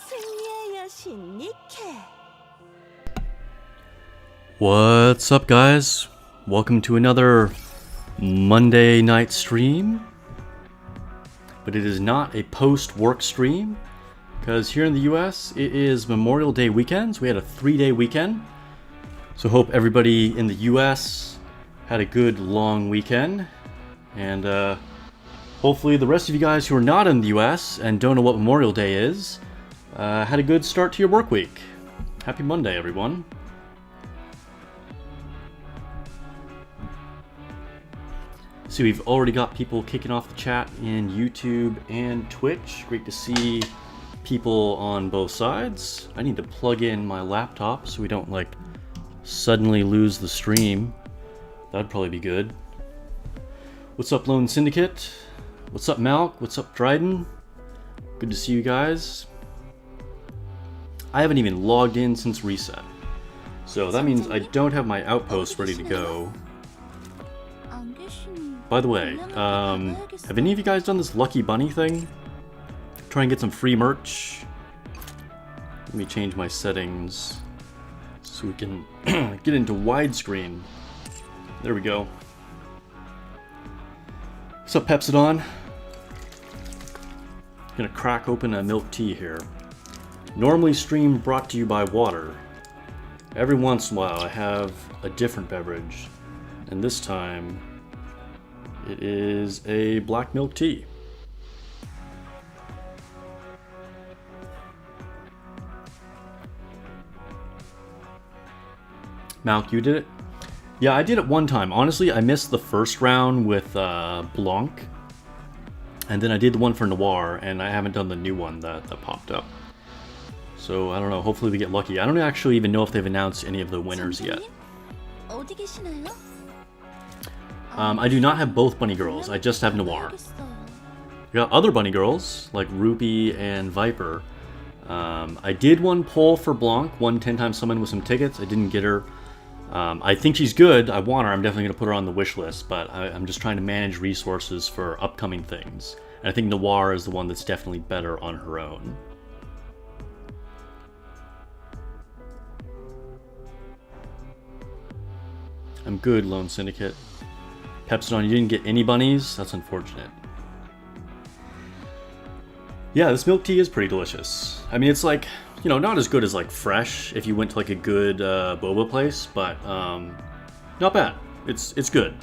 승리의 여신 니케. What's up, guys? Welcome to another Monday night stream. But it is not a post-work stream, because here in the US, it is Memorial Day weekends. We had a 3-day weekend. So hope everybody in the US had a good long weekend. And hopefully the rest of you guys who are not in the US and don't know what Memorial Day is, had a good start to your work week. Happy Monday, everyone. See, we've already got people kicking off the chat in YouTube and Twitch. Great to see people on both sides. I need to plug in my laptop so we don't like suddenly lose the stream. That'd probably be good. What's up, Lone Syndicate? What's up, Malk? What's up, Dryden? Good to see you guys. I haven't even logged in since reset, so that means I don't have my outpost ready to go. By the way, have any of you guys done this Lucky Bunny thing? Try and get some free merch. Let me change my settings so we can get into widescreen. There we go. What's up, Pepsidon? Gonna crack open a milk tea here. Normally stream brought to you by water. Every once in a while I have a different beverage, and this time it is a black milk tea. Malk, you did it? Yeah, I did it one time. Honestly, I missed the first round with Blanc. And then I did the one for Noir, and I haven't done the new one that popped up. So, I don't know. Hopefully we get lucky. I don't actually even know if they've announced any of the winners yet. I do not have both bunny girls. I just have Noir. We got other bunny girls, like Rupee and Viper. I did one poll for Blanc, one 10 times summon with some tickets. I didn't get her. I think she's good. I want her. I'm definitely going to put her on the wish list, but I'm just trying to manage resources for upcoming things. And I think Noir is the one that's definitely better on her own. I'm good, Lone Syndicate. Pepsidon, you didn't get any bunnies? That's unfortunate. Yeah, this milk tea is pretty delicious. I mean, it's like, you know, not as good as like fresh if you went to like a good boba place, but not bad. It's good.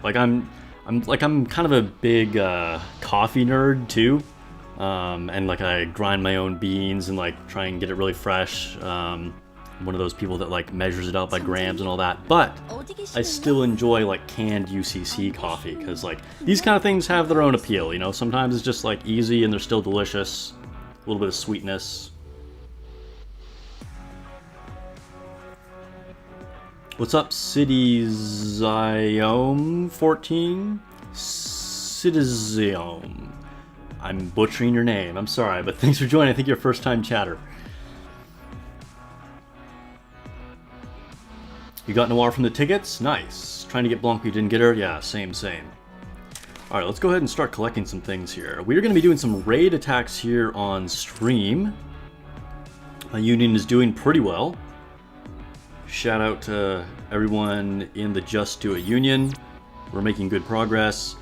Like I'm kind of a big coffee nerd too, and like I grind my own beans and like try and get it really fresh. I'm one of those people that like measures it out by grams and all that, but I still enjoy like canned UCC coffee because like these kind of things have their own appeal, you know. Sometimes it's just like easy and they're still delicious, a little bit of sweetness. What's up, Cityziome14? Cityziome. I'm butchering your name, I'm sorry, but thanks for joining. I think you're a first time chatter. You got Noir from the tickets? Nice. Trying to get Blanc, you didn't get her? Yeah, same. Alright, let's go ahead and start collecting some things here. We're going to be doing some raid attacks here on stream. My Union is doing pretty well. Shout out to everyone in the Just Do It Union. We're making good progress.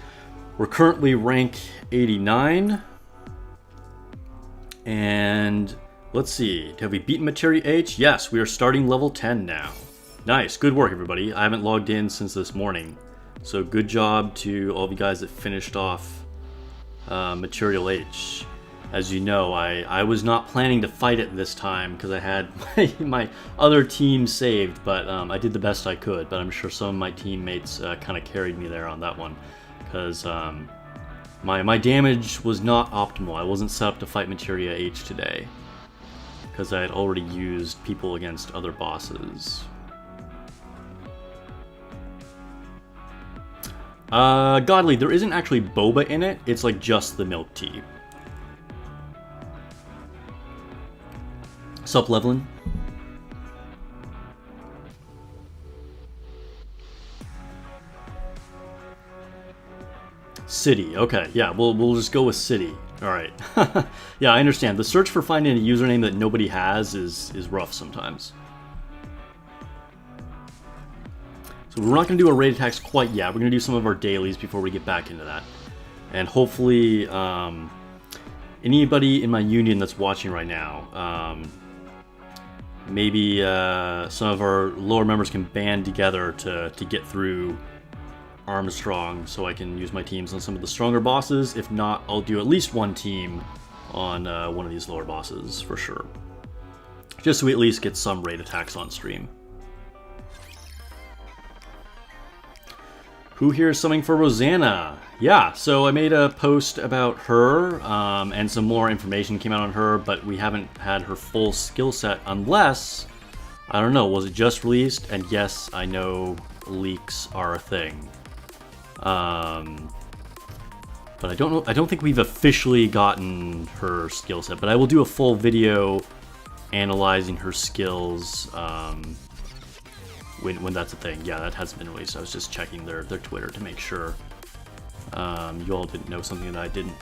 We're currently rank 89. And let's see, have we beaten Materia H? Yes, we are starting level 10 now. Nice, good work everybody. I haven't logged in since this morning. So good job to all of you guys that finished off Material H. As you know, I was not planning to fight it this time because I had my other team saved, but I did the best I could. But I'm sure some of my teammates kind of carried me there on that one because my damage was not optimal. I wasn't set up to fight Materia H today because I had already used people against other bosses. Godly, there isn't actually boba in it, it's like just the milk tea. Sup, Levlin? City, okay, yeah, we'll just go with city. Alright. Yeah, I understand. The search for finding a username that nobody has is rough sometimes. So we're not going to do our raid attacks quite yet. We're going to do some of our dailies before we get back into that. And hopefully, anybody in my union that's watching right now, maybe some of our lower members can band together to get through Armstrong so I can use my teams on some of the stronger bosses. If not, I'll do at least one team on one of these lower bosses for sure. Just so we at least get some raid attacks on stream. Who here is summoning for Rosanna? Yeah, so I made a post about her, and some more information came out on her, but we haven't had her full skill set unless, I don't know, was it just released? And yes, I know leaks are a thing. But I don't know. I don't think we've officially gotten her skill set. But I will do a full video analyzing her skills when that's a thing. Yeah, that hasn't been released. I was just checking their Twitter to make sure you all didn't know something that I didn't.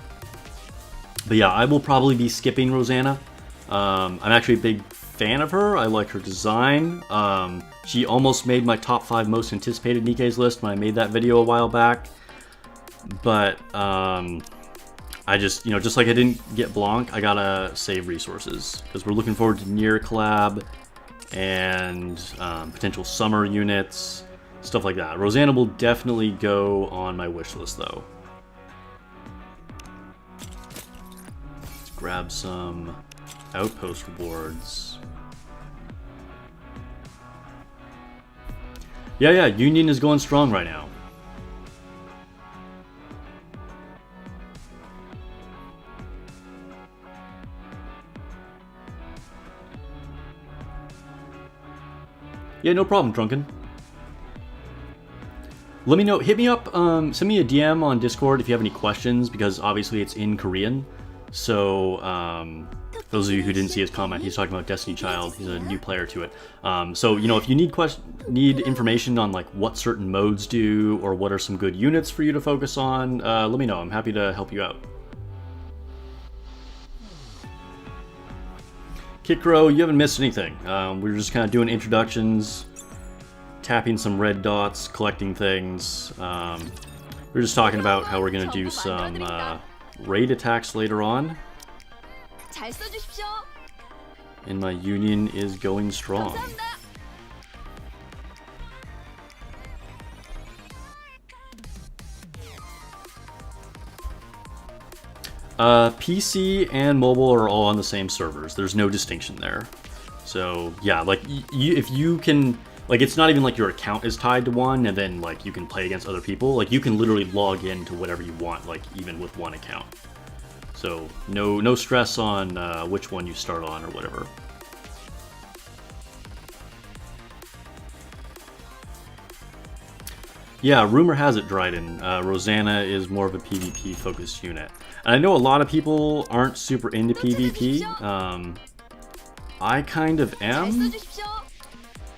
But yeah, I will probably be skipping Rosanna. I'm actually a big fan of her. I like her design. She almost made my top 5 most anticipated Nikke's list when I made that video a while back. But I just, just like I didn't get Blanc, I gotta save resources because we're looking forward to Nier collab and potential summer units, stuff like that. Rosanna will definitely go on my wish list though. Let's grab some outpost rewards. Yeah, Union is going strong right now. Yeah, no problem, Drunken. Let me know, hit me up, send me a DM on Discord if you have any questions, because obviously it's in Korean. So, those of you who didn't see his comment, he's talking about Destiny Child. He's a new player to it. So, if you need information on like what certain modes do or what are some good units for you to focus on, let me know. I'm happy to help you out. Kikro, you haven't missed anything. We're just kind of doing introductions, tapping some red dots, collecting things. We're just talking about how we're going to do some raid attacks later on. And my union is going strong. PC and mobile are all on the same servers. There's no distinction there. So yeah, like if you can, like it's not even like your account is tied to one and then like you can play against other people. Like you can literally log into whatever you want, like even with one account. So no stress on which one you start on or whatever. Yeah, rumor has it, Dryden, Rosanna is more of a PvP focused unit. And I know a lot of people aren't super into PvP. I kind of am.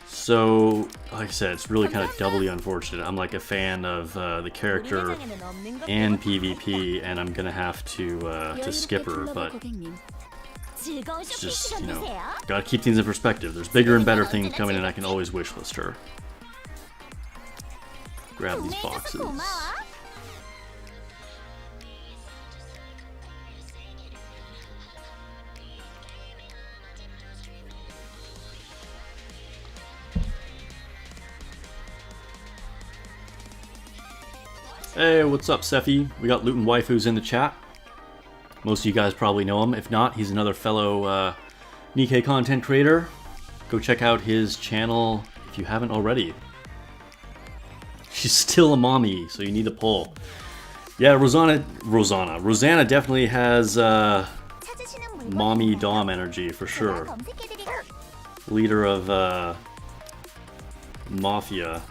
So, like I said, it's really kind of doubly unfortunate. I'm like a fan of the character and PvP, and I'm gonna have to skip her, but it's just, gotta keep things in perspective. There's bigger and better things coming, and I can always wishlist her. Grab these boxes. Hey, what's up, Sephi? We got Luton Waifus in the chat. Most of you guys probably know him. If not, he's another fellow Nikke content creator. Go check out his channel if you haven't already. She's still a mommy, so you need a pull. Yeah, Rosanna definitely has mommy dom energy for sure. Leader of Mafia.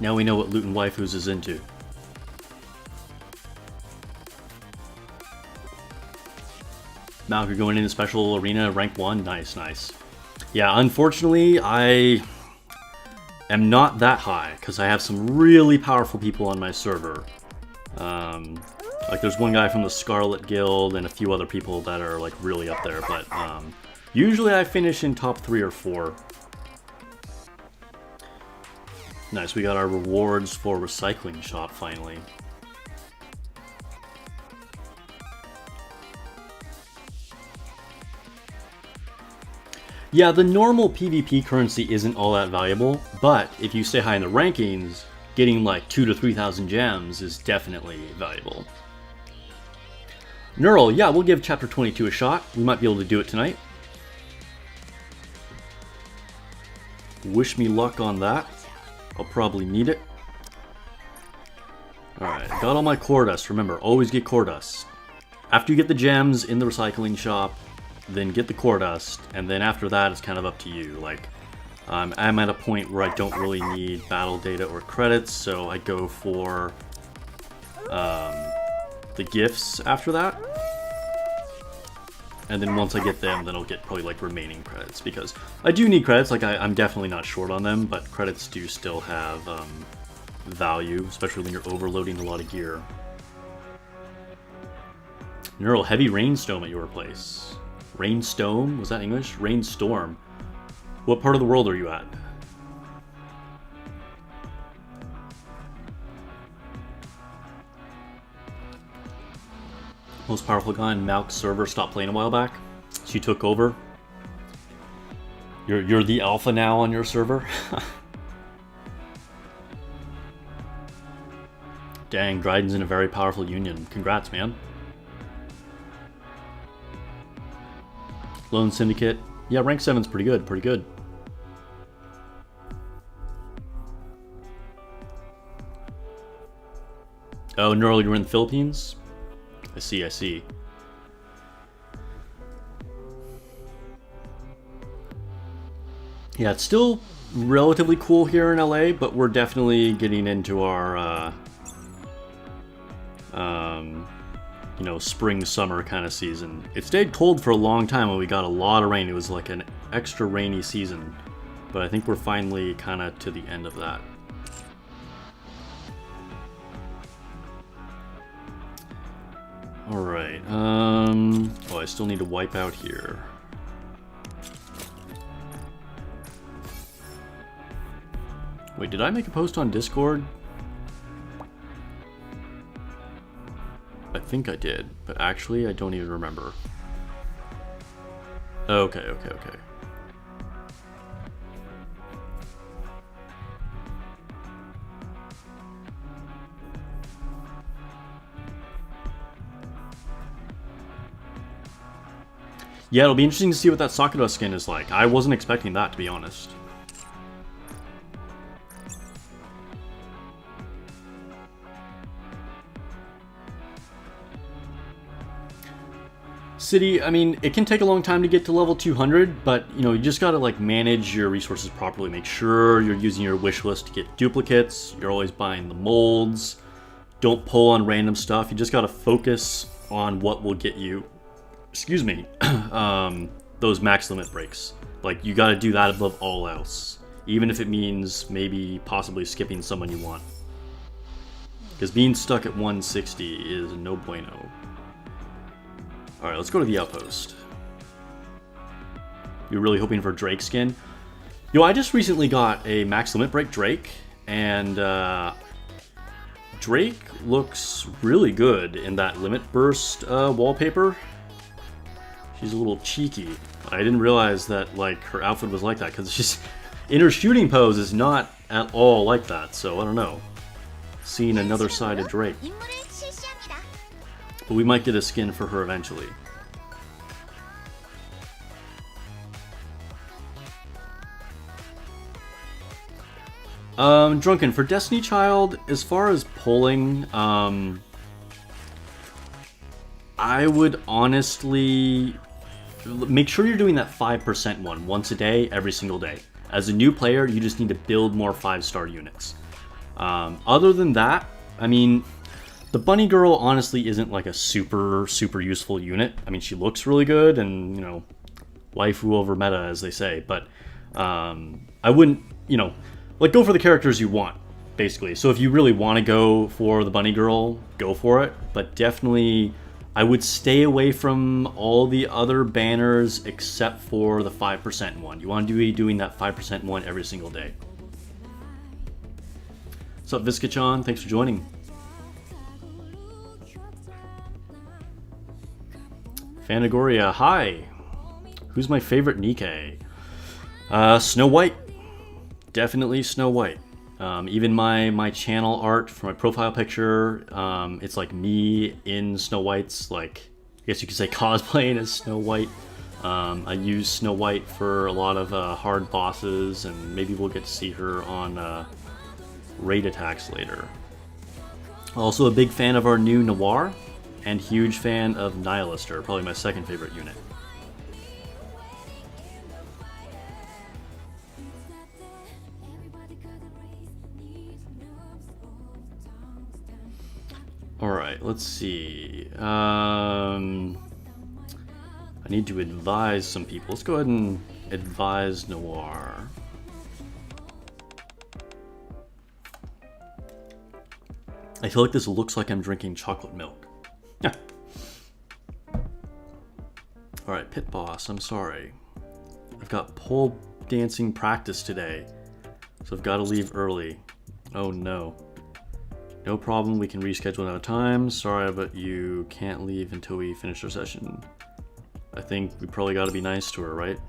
Now we know what Luton Waifus is into. Malk, you're going into special arena rank 1? Nice, nice. Yeah, unfortunately, I am not that high, because I have some really powerful people on my server. Like there's one guy from the Scarlet Guild and a few other people that are like really up there, but usually I finish in top 3 or 4. Nice, we got our rewards for recycling shop finally. Yeah, the normal PvP currency isn't all that valuable, but if you stay high in the rankings, getting like 2,000 to 3,000 gems is definitely valuable. Neural, yeah, we'll give chapter 22 a shot. We might be able to do it tonight. Wish me luck on that. I'll probably need it. Alright, got all my core dust. Remember, always get core dust. After you get the gems in the recycling shop, then get the core dust, and then after that it's kind of up to you. Like, I'm at a point where I don't really need battle data or credits, so I go for the gifts after that. And then once I get them, then I'll get probably like remaining credits, because I do need credits. Like I'm definitely not short on them, but credits do still have value, especially when you're overloading a lot of gear. Neural, heavy rainstorm at your place. Rainstorm? Was that English? Rainstorm. What part of the world are you at? Most powerful guy in Malk's server stopped playing a while back. She took over. You're the alpha now on your server? Dang, Dryden's in a very powerful union. Congrats, man. Lone Syndicate. Yeah, rank 7's pretty good, pretty good. Oh, Neural, you're in the Philippines? I see, I see. Yeah, it's still relatively cool here in LA, but we're definitely getting into our, you know, spring, summer kind of season. It stayed cold for a long time when we got a lot of rain. It was like an extra rainy season, but I think we're finally kind of to the end of that. Alright, oh, I still need to wipe out here. Wait, did I make a post on Discord? I think I did, but actually I don't even remember. Okay, okay, okay. Yeah, it'll be interesting to see what that Sakura skin is like. I wasn't expecting that, to be honest. City, I mean, it can take a long time to get to level 200, but, you know, you just gotta, like, manage your resources properly. Make sure you're using your wish list to get duplicates. You're always buying the molds. Don't pull on random stuff. You just gotta focus on what will get you, excuse me, those max limit breaks. Like, you gotta do that above all else. Even if it means maybe possibly skipping someone you want. Because being stuck at 160 is no bueno. Alright, let's go to the outpost. You're really hoping for Drake skin? Yo, I just recently got a max limit break Drake, and Drake looks really good in that limit burst wallpaper. She's a little cheeky. I didn't realize that, like, her outfit was like that, because she's in her shooting pose is not at all like that, so I don't know. Seeing another side of Drake. But we might get a skin for her eventually. Drunken, for Destiny Child, as far as polling, I would honestly make sure you're doing that 5% one once a day, every single day. As a new player, you just need to build more 5-star units. Other than that, I mean, the bunny girl honestly isn't like a super useful unit. I mean, she looks really good and, you know, waifu over meta, as they say, but I wouldn't, you know, like, go for the characters you want, basically. So if you really want to go for the bunny girl, go for it. But definitely, I would stay away from all the other banners except for the 5% one. You want to be doing that 5% one every single day. What's up, Viscachan? Thanks for joining. Fanagoria, hi. Who's my favorite Nikke? Snow White. Definitely Snow White. Even my channel art for my profile picture, it's like me in Snow White's, like, I guess you could say cosplaying as Snow White. I use Snow White for a lot of hard bosses, and maybe we'll get to see her on raid attacks later. Also a big fan of our new Noir, and huge fan of Nihilister, probably my second favorite unit. Alright, let's see. I need to advise some people. Let's go ahead and advise Noir. I feel like this looks like I'm drinking chocolate milk. Alright, Pit Boss, I'm sorry. I've got pole dancing practice today, so I've got to leave early. Oh no. No problem, we can reschedule another time. Sorry, but you can't leave until we finish our session. I think we probably got to be nice to her, right?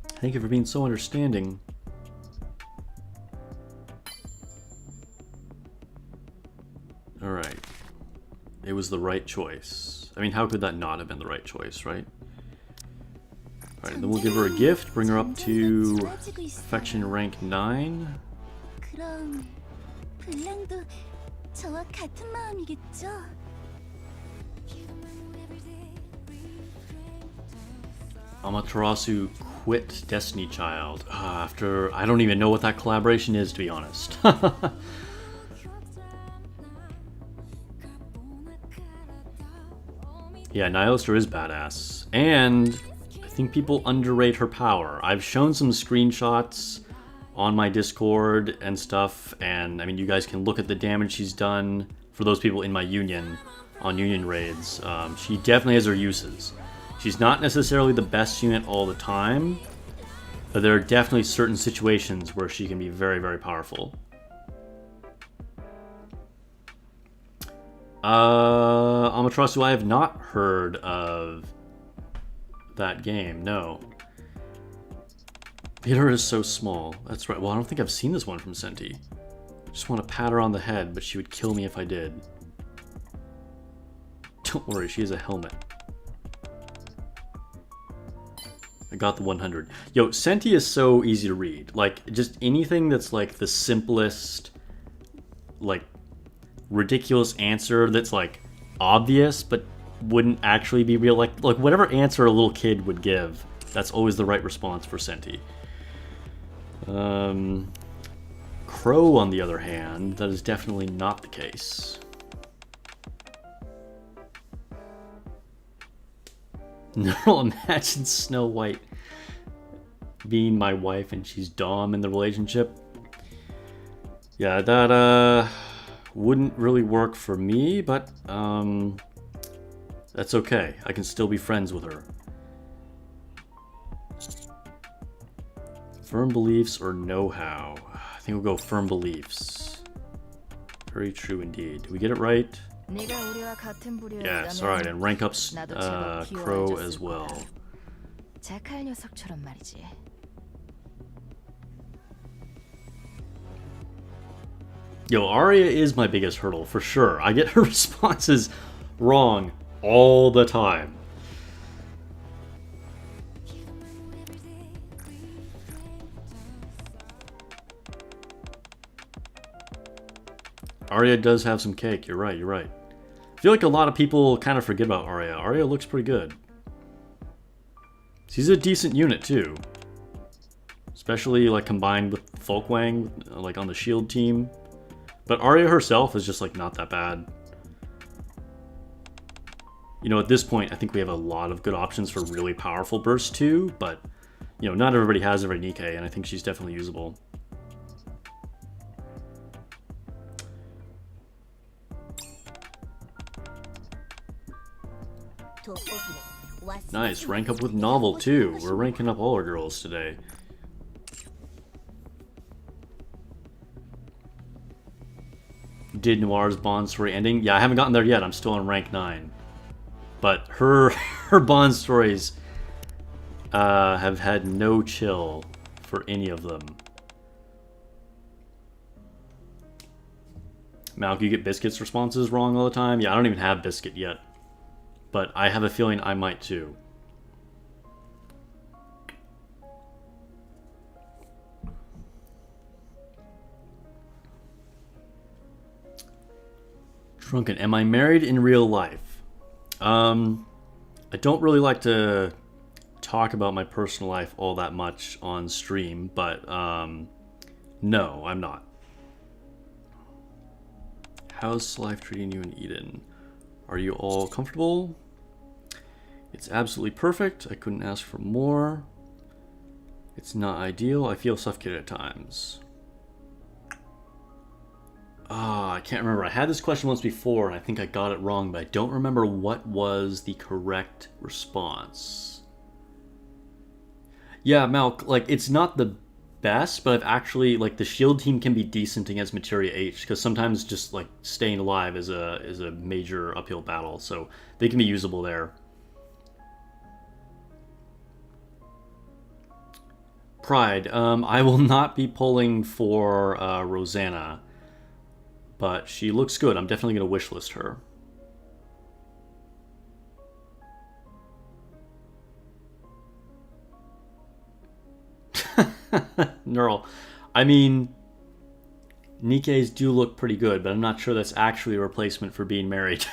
Thank you for being so understanding. Alright. It was the right choice. I mean, how could that not have been the right choice, right? Alright, then we'll give her a gift, bring her up to affection rank 9. 그럼 블랑도 저와 같은 마음이겠죠? Amaterasu quit Destiny Child. After, I don't even know what that collaboration is, to be honest. Yeah, Nihilister is badass. And I think people underrate her power. I've shown some screenshots on my Discord and stuff, and I mean, you guys can look at the damage she's done for those people in my union, on union raids. She definitely has her uses. She's not necessarily the best unit all the time, but there are definitely certain situations where she can be very, very powerful. Amaterasu, I have not heard of that game, no. Peter is so small. That's right. Well, I don't think I've seen this one from Senti. Just want to pat her on the head, but she would kill me if I did. Don't worry, she has a helmet. I got the 100. Yo, Senti is so easy to read. Like, just anything that's like the simplest, like, ridiculous answer that's like obvious but wouldn't actually be real, like whatever answer a little kid would give, that's always the right response for Senti. Crow, on the other hand, that is definitely not the case. No, imagine Snow White being my wife and she's Dom in the relationship. Yeah, that wouldn't really work for me, but that's okay. I can still be friends with her. Firm beliefs or know-how? I think we'll go firm beliefs. Very true indeed. Did we get it right? Yes, alright, and rank up Crow as well. Yo, Arya is my biggest hurdle, for sure. I get her responses wrong all the time. Arya does have some cake, you're right, you're right. I feel like a lot of people kind of forget about Arya. Arya looks pretty good. She's a decent unit too. Especially like combined with Folkwang, like on the shield team. But Arya herself is just like not that bad. You know, at this point, I think we have a lot of good options for really powerful bursts too, but you know, not everybody has every Nikke, and I think she's definitely usable. Nice, rank up with novel too. We're ranking up all our girls today. Did Noir's Bond story ending? Yeah, I haven't gotten there yet. I'm still on rank 9. But her Bond stories have had no chill for any of them. Malk, you get Biscuit's responses wrong all the time? Yeah, I don't even have Biscuit yet. But I have a feeling I might too. Drunken, am I married in real life? I don't really like to talk about my personal life all that much on stream, but no, I'm not. How's life treating you in Eden? Are you all comfortable? It's absolutely perfect. I couldn't ask for more. It's not ideal. I feel suffocated at times. I can't remember. I had this question once before, and I think I got it wrong, but I don't remember what was the correct response. Yeah, Malk, like, it's not the best, but I've actually, like, the shield team can be decent against Materia H, because sometimes just, like, staying alive is a major uphill battle, so they can be usable there. Pride, I will not be pulling for Rosanna, but she looks good. I'm definitely going to wishlist her. Neural. I mean, Nikke's do look pretty good, but I'm not sure that's actually a replacement for being married.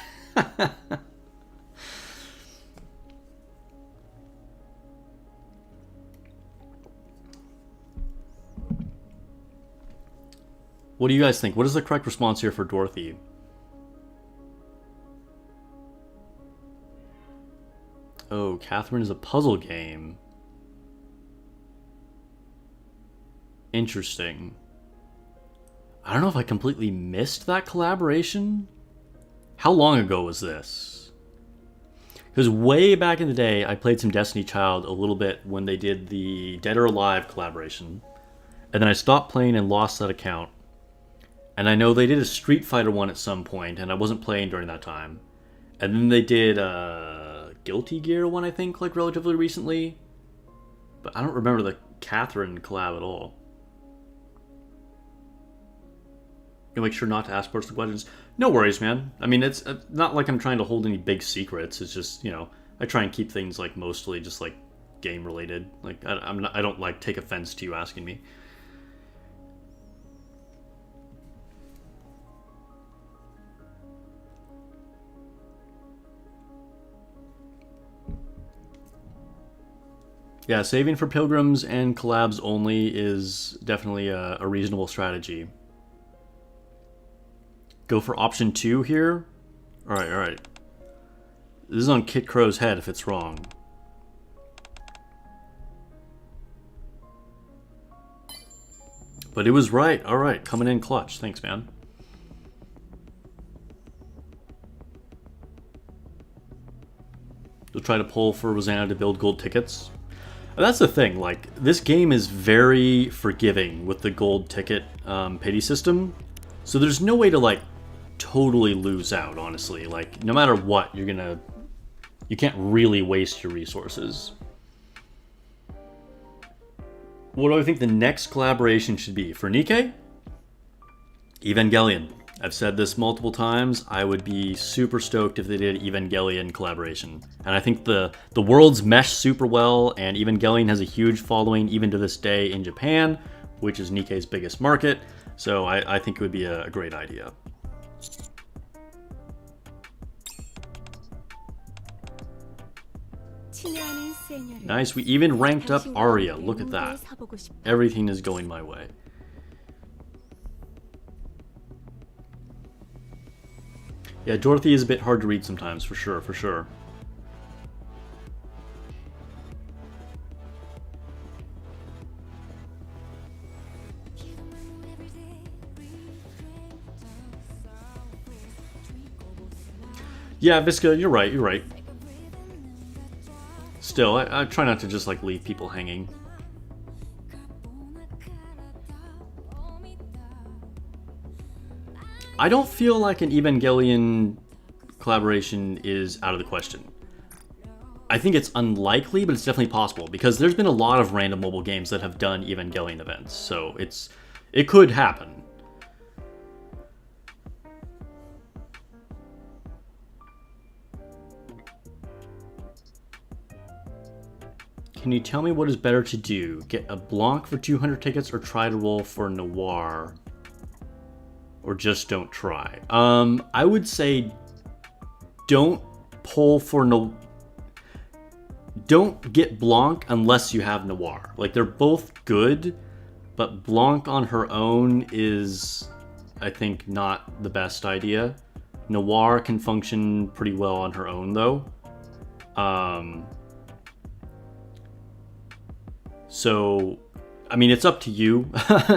What do you guys think? What is the correct response here for Dorothy? Oh, Catherine is a puzzle game. Interesting. I don't know if I completely missed that collaboration. How long ago was this? Because way back in the day, I played some Destiny Child a little bit when they did the Dead or Alive collaboration. And then I stopped playing and lost that account. And I know they did a Street Fighter one at some point, and I wasn't playing during that time. And then they did a Guilty Gear one, I think, like relatively recently. But I don't remember the Catherine collab at all. You'll make sure not to ask personal questions. No worries, man. I mean, it's not like I'm trying to hold any big secrets. It's just, you know, I try and keep things like mostly just like game related. Like I don't like take offense to you asking me. Yeah, saving for pilgrims and collabs only is definitely a reasonable strategy. Go for option 2 here? Alright. This is on Kit Crow's head if it's wrong. But it was right. Alright, coming in clutch. Thanks, man. You'll try to pull for Rosanna to build gold tickets. And that's the thing, like, this game is very forgiving with the gold ticket pity system. So there's no way to, like, totally lose out, honestly. Like, no matter what, you can't really waste your resources. What do I think the next collaboration should be? For Nikke? Evangelion. I've said this multiple times. I would be super stoked if they did Evangelion collaboration. And I think the worlds mesh super well, and Evangelion has a huge following even to this day in Japan, which is Nikke's biggest market. So I think it would be a great idea. Nice, we even ranked up Arya. Look at that. Everything is going my way. Yeah, Dorothy is a bit hard to read sometimes, for sure. Yeah, Visca, you're right, you're right. Still, I try not to just like leave people hanging. I don't feel like an Evangelion collaboration is out of the question. I think it's unlikely, but it's definitely possible because there's been a lot of random mobile games that have done Evangelion events, so it could happen. Can you tell me what is better to do? Get a Blanc for 200 tickets or try to roll for Noir? Or just don't try? I would say don't pull for don't get Blanc unless you have Noir. Like, they're both good, but Blanc on her own is, I think, not the best idea. Noir can function pretty well on her own, though. So, I mean, it's up to you,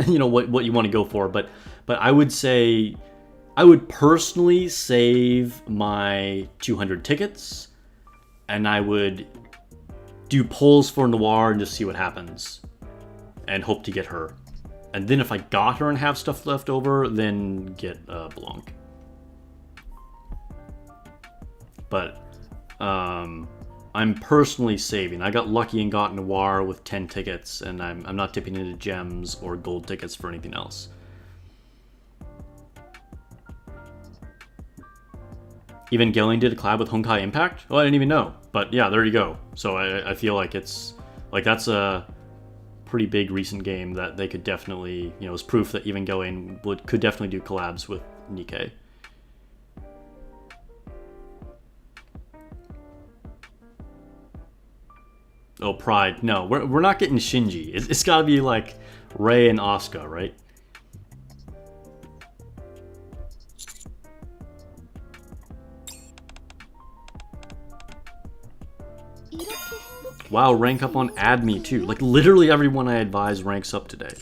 you know, what you want to go for, but I would say, I would personally save my 200 tickets, and I would do polls for Noir and just see what happens, and hope to get her. And then if I got her and have stuff left over, then get Blanc. But, I'm personally saving. I got lucky and got Noir with 10 tickets, and I'm not dipping into gems or gold tickets for anything else. Evangelion did a collab with Honkai Impact? Oh, I didn't even know. But yeah, there you go. So I feel like it's like that's a pretty big recent game that they could definitely, you know, is proof that Evangelion could definitely do collabs with Nikke. Oh, Pride. No, we're not getting Shinji. It's got to be like Rei and Asuka, right? Wow, rank up on Add Me too. Like, literally everyone I advise ranks up today.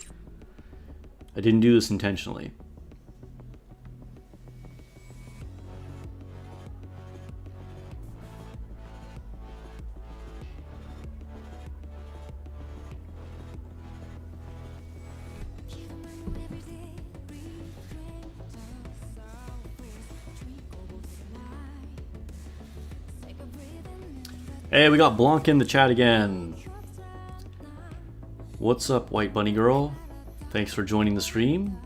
I didn't do this intentionally. Hey, we got Blanc in the chat again. What's up, White Bunny Girl? Thanks for joining the stream.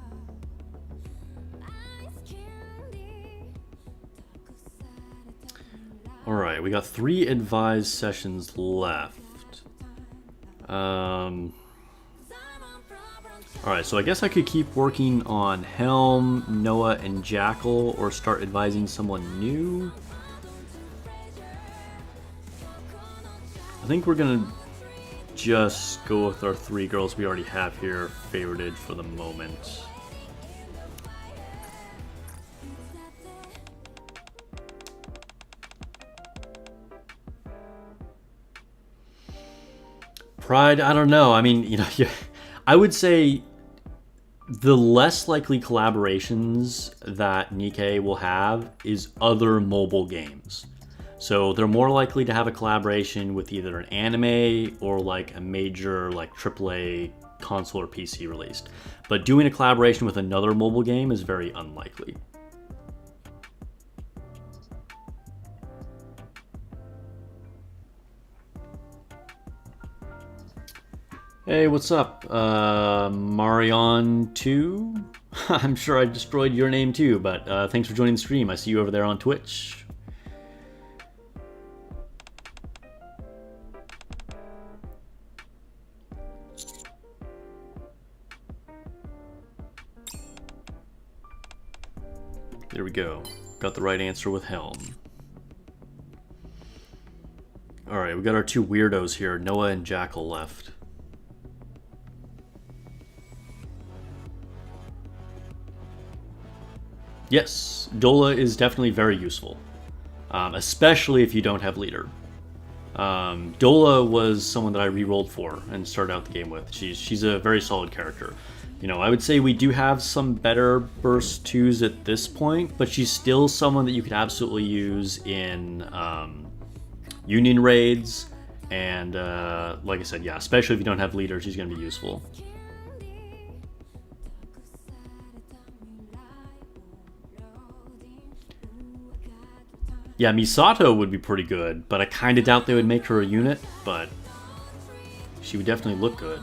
Alright, we got 3 advised sessions left. Alright, so I guess I could keep working on Helm, Noah, and Jackal, or start advising someone new. I think we're gonna just go with our 3 girls we already have here, favorited for the moment. Pride, I don't know. I mean, you know, I would say the less likely collaborations that Nikke will have is other mobile games. So they're more likely to have a collaboration with either an anime or like a major like AAA console or PC released. But doing a collaboration with another mobile game is very unlikely. Hey, what's up? Marion2? I'm sure I destroyed your name too, but thanks for joining the stream. I see you over there on Twitch. There we go. Got the right answer with Helm. Alright, we got our 2 weirdos here, Noah and Jackal left. Yes, Dola is definitely very useful. Especially if you don't have leader. Dola was someone that I re-rolled for and started out the game with. She's a very solid character. You know, I would say we do have some better burst 2s at this point, but she's still someone that you could absolutely use in Union raids, and like I said, yeah, especially if you don't have leader, she's going to be useful. Yeah, Misato would be pretty good, but I kind of doubt they would make her a unit, but she would definitely look good.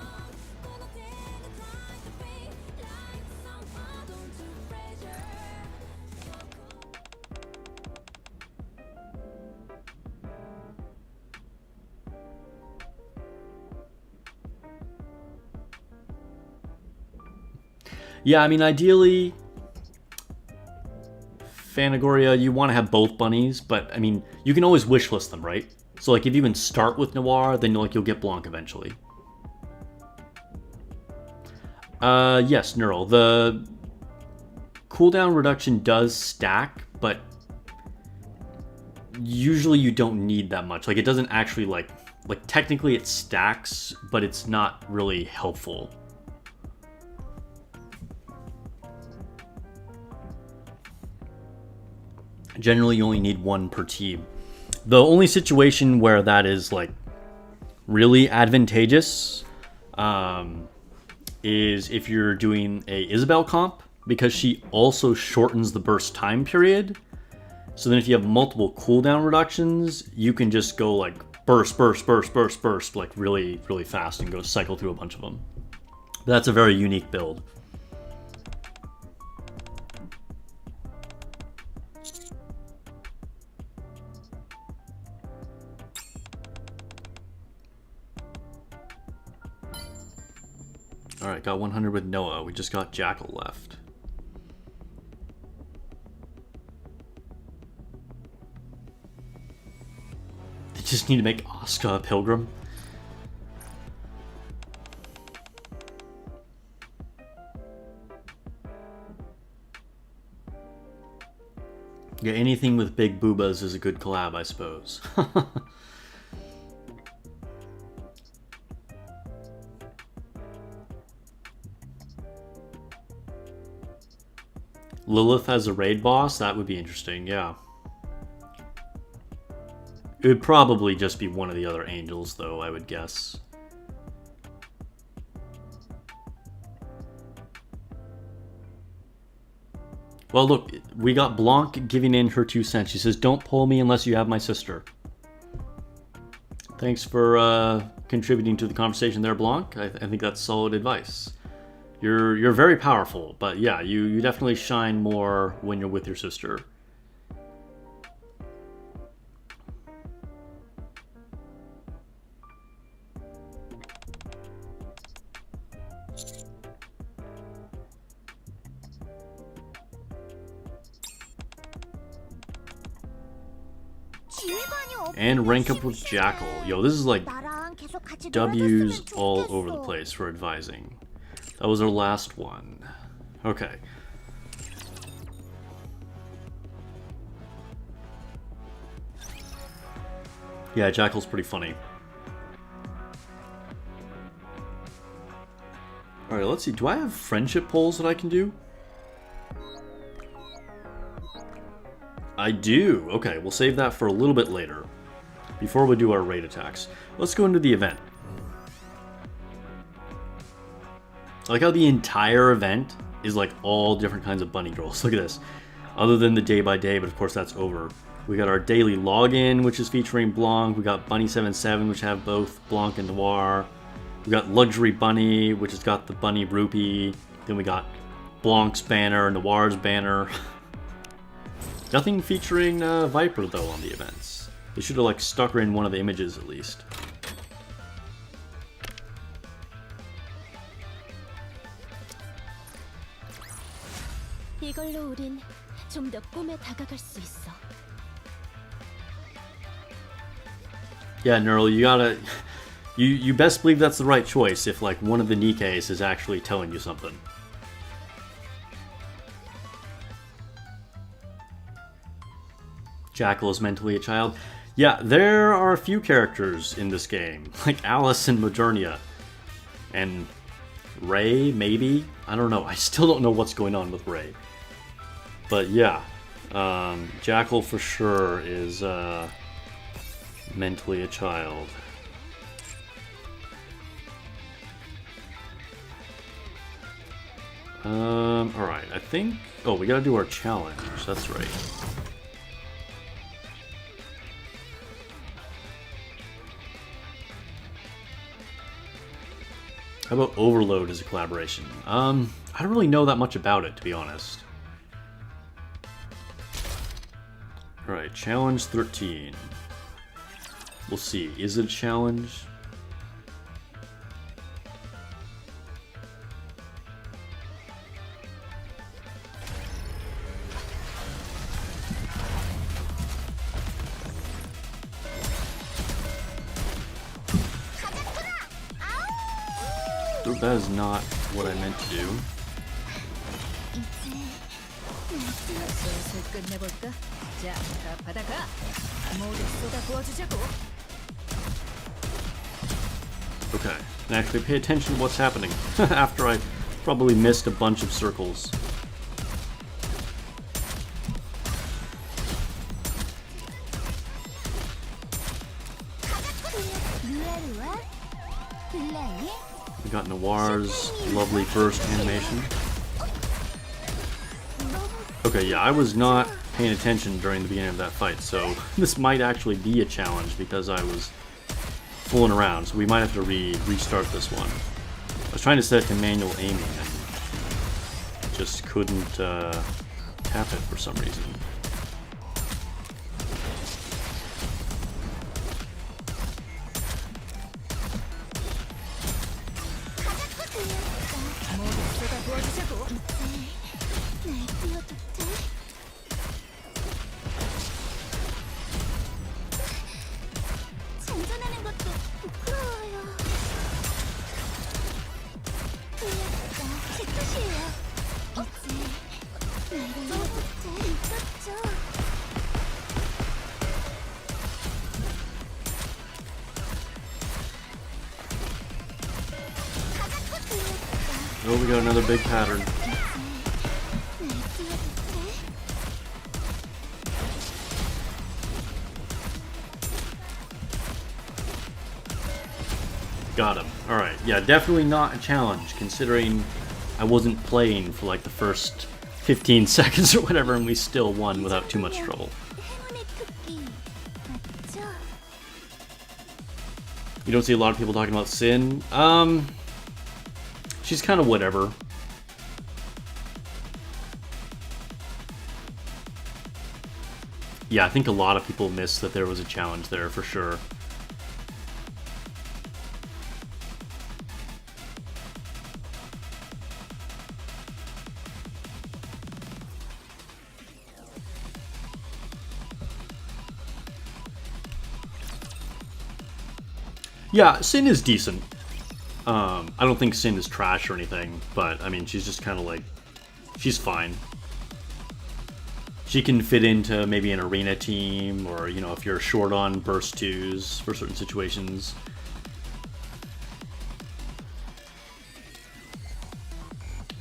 Yeah, I mean, ideally, Phanagoria, you want to have both bunnies, but I mean, you can always wishlist them, right? So like if you can start with Noir, then like you'll get Blanc eventually. Yes, Neural. The cooldown reduction does stack, but usually you don't need that much. Like it doesn't actually like technically it stacks, but it's not really helpful. Generally, you only need one per team. The only situation where that is like really advantageous is if you're doing a Isabel comp, because she also shortens the burst time period. So then if you have multiple cooldown reductions, you can just go like burst, like really, really fast and go cycle through a bunch of them. That's a very unique build. Alright, got 100 with Noah. We just got Jackal left. They just need to make Asuka a pilgrim. Yeah, anything with big boobas is a good collab, I suppose. Lilith as a raid boss? That would be interesting, yeah. It would probably just be one of the other angels, though, I would guess. Well, look, we got Blanc giving in her 2 cents. She says, don't pull me unless you have my sister. Thanks for contributing to the conversation there, Blanc. I think that's solid advice. You're very powerful, but yeah, you definitely shine more when you're with your sister. And rank up with Jackal. Yo, this is like W's all over the place for advising. That was our last one. Okay. Yeah, Jackal's pretty funny. Alright, let's see. Do I have friendship polls that I can do? I do. Okay, we'll save that for a little bit later. Before we do our raid attacks. Let's go into the event. I like how the entire event is like all different kinds of bunny girls. Look at this. Other than the day by day, but of course that's over. We got our daily login, which is featuring Blanc. We got Bunny 77, which have both Blanc and Noir. We got Luxury Bunny, which has got the Bunny Rupee. Then we got Blanc's banner, Noir's banner. Nothing featuring Viper though on the events. They should have like stuck her in one of the images at least. 이걸로 우린 좀 더 꿈에 다가갈 수 있어. Yeah, Neural, you gotta... You best believe that's the right choice if like one of the Nikkes is actually telling you something. Jackal is mentally a child. Yeah, there are a few characters in this game, like Alice and Modernia. And Ray, maybe? I don't know. I still don't know what's going on with Ray. But yeah, Jackal for sure is mentally a child. Alright, I think... Oh, we gotta do our challenge. That's right. How about Overload as a collaboration? I don't really know that much about it, to be honest. Alright, challenge 13. We'll see. Is it a challenge? That is not what I meant to do. Okay, and actually pay attention to what's happening after I probably missed a bunch of circles. We got Noir's lovely burst animation. Okay, yeah, I was not paying attention during the beginning of that fight, so this might actually be a challenge because I was fooling around, so we might have to restart this one. I was trying to set it to manual aiming and just couldn't tap it for some reason. Oh, we got another big pattern. Got him. Alright, yeah, definitely not a challenge, considering I wasn't playing for like the first 15 seconds or whatever, and we still won without too much trouble. You don't see a lot of people talking about Sin. She's kind of whatever. Yeah, I think a lot of people missed that there was a challenge there for sure. Yeah, Sin is decent. I don't think Sin is trash or anything, but I mean, she's just kind of like, she's fine. She can fit into maybe an arena team, or, you know, if you're short on burst 2s for certain situations.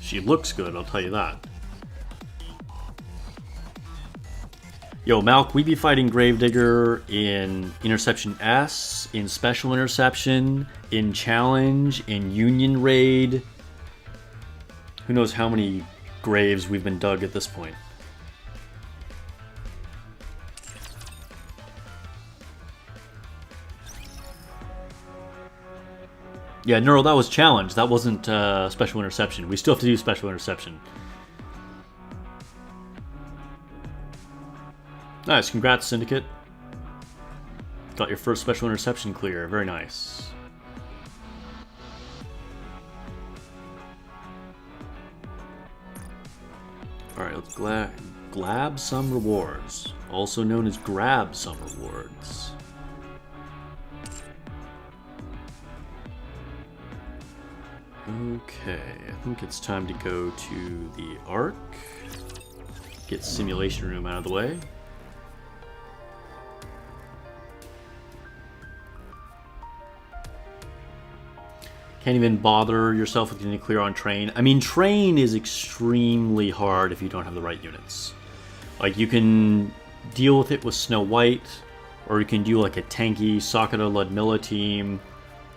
She looks good, I'll tell you that. Yo, Malk, we be fighting Gravedigger in Interception S, in Special Interception, in Challenge, in Union Raid. Who knows how many graves we've been dug at this point. Yeah, Neural, that was Challenge. That wasn't Special Interception. We still have to do Special Interception. Nice, congrats, Syndicate. Got your first Special Interception clear. Very nice. Alright, let's glab some rewards. Also known as grab some rewards. Okay, I think it's time to go to the Ark. Get Simulation Room out of the way. Can't even bother yourself with getting clear on train. I mean, train is extremely hard if you don't have the right units. Like, you can deal with it with Snow White, or you can do like a tanky Sakura Ludmilla team,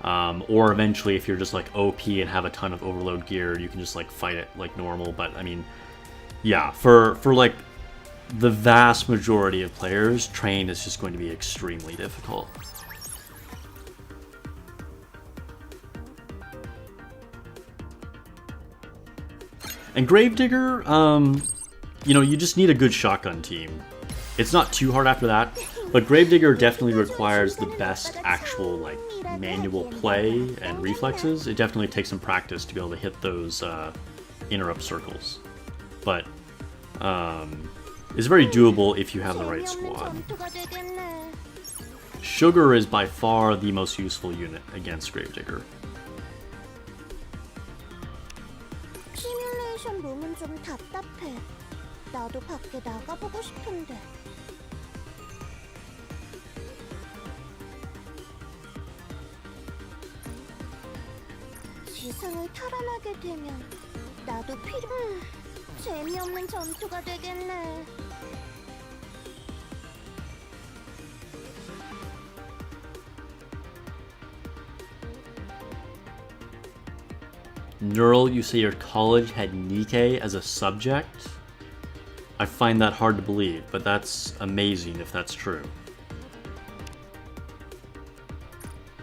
or eventually if you're just like OP and have a ton of overload gear, you can just like fight it like normal. But I mean, yeah, for like the vast majority of players, train is just going to be extremely difficult. And Gravedigger, you know, you just need a good shotgun team. It's not too hard after that, but Gravedigger definitely requires the best actual, like, manual play and reflexes. It definitely takes some practice to be able to hit those interrupt circles. But it's very doable if you have the right squad. Sugar is by far the most useful unit against Gravedigger. 시뮬레이션 룸은 좀 답답해. 나도 밖에 나가보고 싶은데. 지상을 탈환하게 되면 나도 재미없는 전투가 되겠네. Neural, you say your college had Nikke as a subject? I find that hard to believe, but that's amazing if that's true.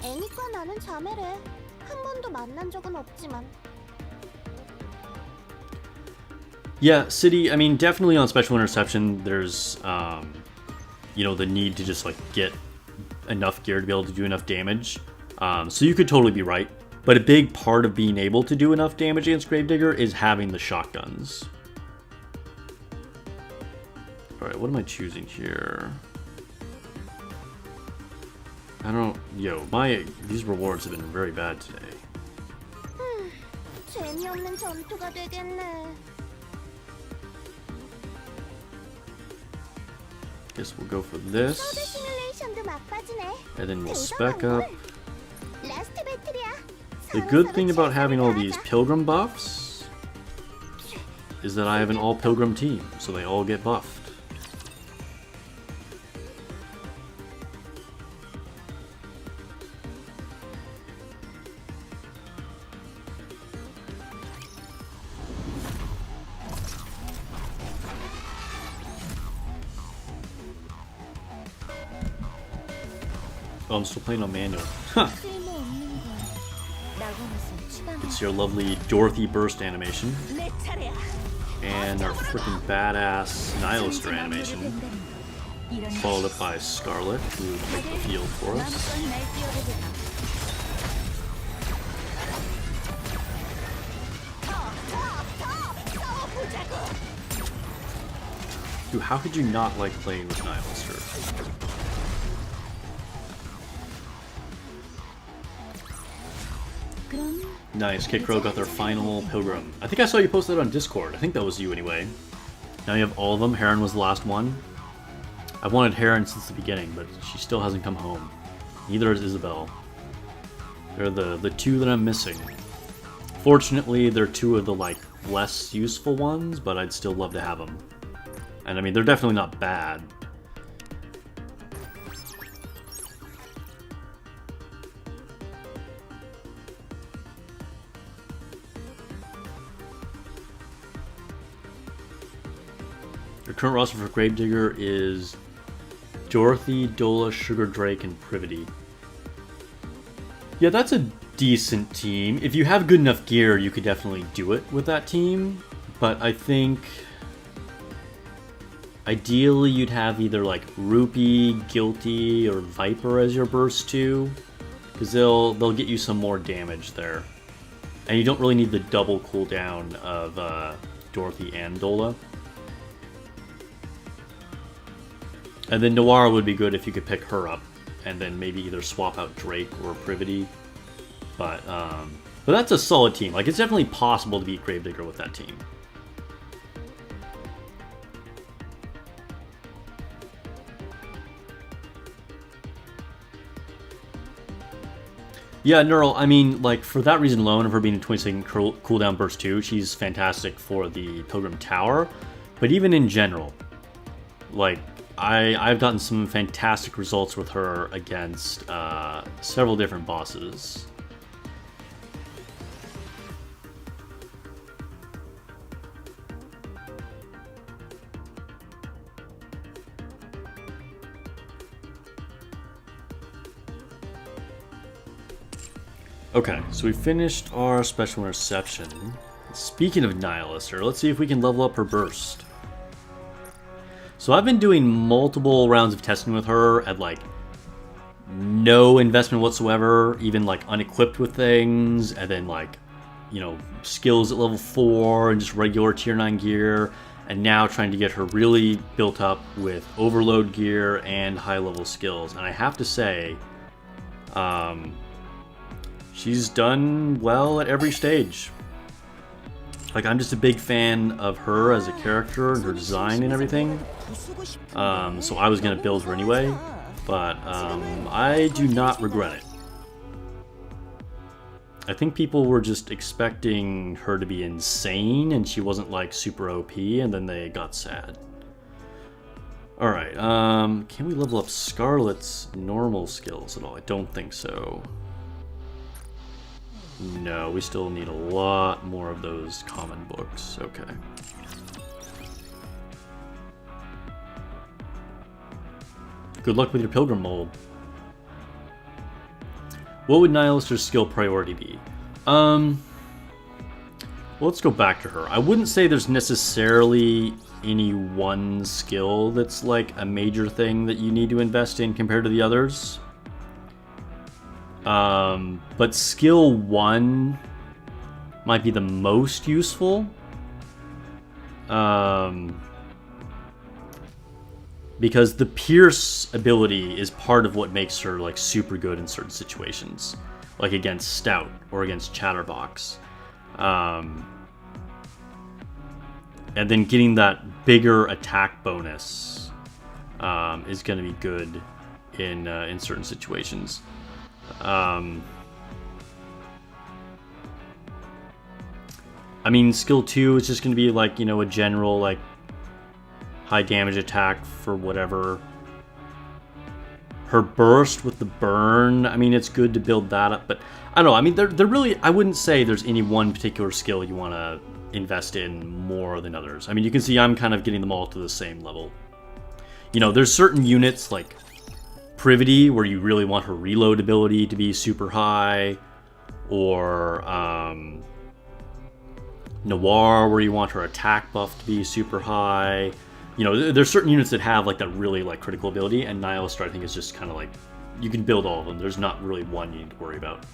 애니과 나는 자매래. 한 번도 만난 적은 없지만. Yeah, City, I mean, definitely on special interception, there's, you know, the need to just, like, get enough gear to be able to do enough damage. So you could totally be right. But a big part of being able to do enough damage against Gravedigger is having the shotguns. Alright, what am I choosing here? I don't... Yo, these rewards have been very bad today. 재미없는 전투가 되겠네. Guess we'll go for this. 시뮬레이션도 막바지네. And then we'll spec up. 라스트 배틀이야. The good thing about having all these Pilgrim buffs is that I have an all Pilgrim team, so they all get buffed. Oh, I'm still playing on manual. Huh. It's your lovely Dorothy burst animation. And our freaking badass Nihilister animation. Followed up by Scarlet, who will take the field for us. Dude, how could you not like playing with Nihilister? Nice, Kit Crow got their final Pilgrim. I think I saw you post that on Discord. I think that was you anyway. Now you have all of them. Heron was the last one. I've wanted Heron since the beginning, but she still hasn't come home. Neither has Isabel. They're the two that I'm missing. Fortunately, they're two of the like less useful ones, but I'd still love to have them. And I mean, they're definitely not bad. Your current roster for Gravedigger is Dorothy, Dola, Sugar Drake, and Privity. Yeah, that's a decent team. If you have good enough gear, you could definitely do it with that team. But I think ideally you'd have either like Rupee, Guilty, or Viper as your burst 2, because they'll get you some more damage there. And you don't really need the double cooldown of Dorothy and Dola. And then Noir would be good if you could pick her up, and then maybe either swap out Drake or Privity. But that's a solid team. Like, it's definitely possible to beat Gravedigger with that team. Yeah, Neural, I mean, like, for that reason alone, of her being a 20-second cooldown burst too, she's fantastic for the Pilgrim Tower. But even in general, like, I've gotten some fantastic results with her against several different bosses. Okay, so we finished our special interception. Speaking of Nihilister, let's see if we can level up her burst. So I've been doing multiple rounds of testing with her at like no investment whatsoever, even like unequipped with things, and then like, you know, skills at level 4 and just regular tier 9 gear, and now trying to get her really built up with overload gear and high level skills. And I have to say, she's done well at every stage. Like, I'm just a big fan of her as a character and her design and everything. So I was going to build her anyway, but I do not regret it. I think people were just expecting her to be insane and she wasn't like super OP, and then they got sad. Alright, can we level up Scarlet's normal skills at all? I don't think so. No, we still need a lot more of those common books. Okay. Good luck with your Pilgrim mold. What would Nihilister's skill priority be? Well, let's go back to her. I wouldn't say there's necessarily any one skill that's like a major thing that you need to invest in compared to the others. But skill 1 might be the most useful. Because the Pierce ability is part of what makes her like super good in certain situations, like against Stout or against Chatterbox. And then getting that bigger attack bonus is going to be good in certain situations. I mean, skill 2 is just going to be like, you know, a general like high damage attack for whatever. Her burst with the burn, I mean, it's good to build that up, but I don't know. I mean, they're really, I wouldn't say there's any one particular skill you want to invest in more than others. I mean, you can see I'm kind of getting them all to the same level. You know, there's certain units like Privity where you really want her reload ability to be super high, or Noir where you want her attack buff to be super high. You know, there's certain units that have like that really like critical ability, and Nihilister I think is just kind of like, you can build all of them. There's not really one you need to worry about.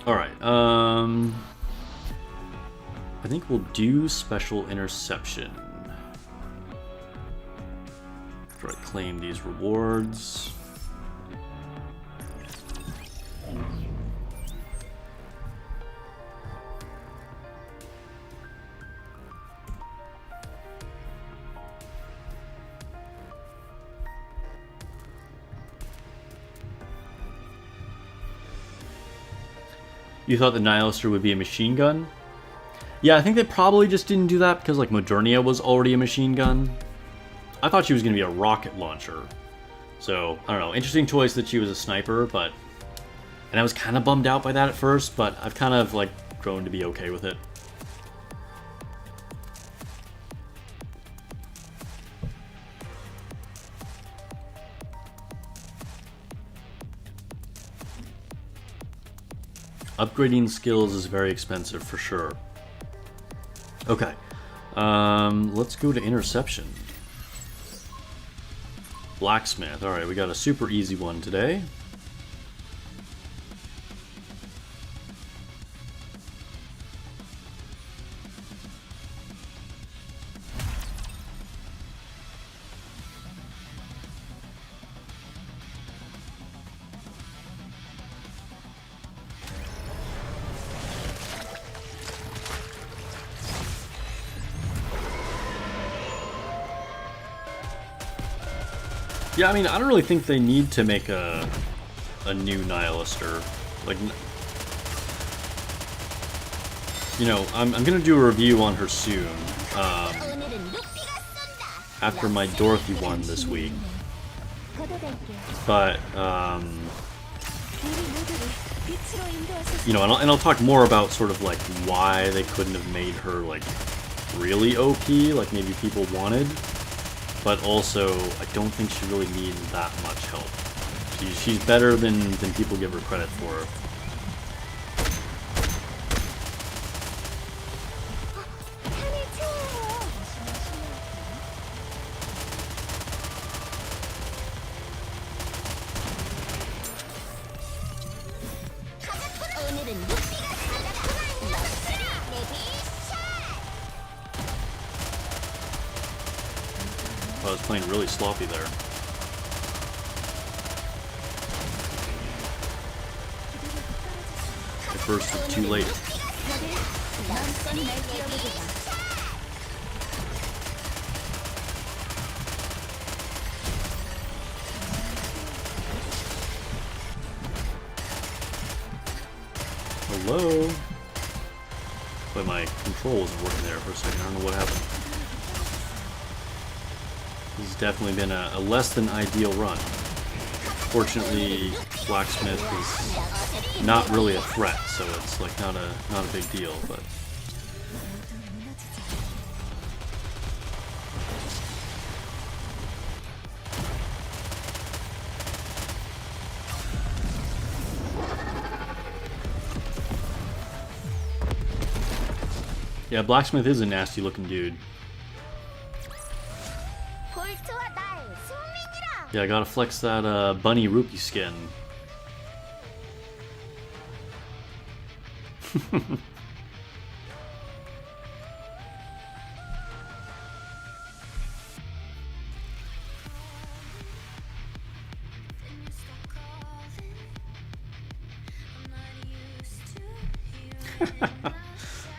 Alright, I think we'll do special interception. After I claim these rewards. You thought the Nihilister would be a machine gun? Yeah, I think they probably just didn't do that because like Modernia was already a machine gun. I thought she was going to be a rocket launcher. So, I don't know, interesting choice that she was a sniper, but... And I was kind of bummed out by that at first, but I've kind of like grown to be okay with it. Upgrading skills is very expensive for sure. Okay, let's go to interception. Blacksmith. Alright, we got a super easy one today. Yeah, I mean, I don't really think they need to make a new Nihilister. Like, you know, I'm gonna do a review on her soon. After my Dorothy one this week. But, you know, and I'll talk more about sort of like why they couldn't have made her like really OP, like maybe people wanted. But also, I don't think she really needs that much help. She's better than people give her credit for. I was playing really sloppy there. I bursted too late. Hello? But my control wasn't working there for a second. I don't know what happened. This has definitely been a less than ideal run. Fortunately, Blacksmith is not really a threat, so it's like not a big deal, but yeah, Blacksmith is a nasty looking dude. Yeah, I gotta flex that bunny rupee skin.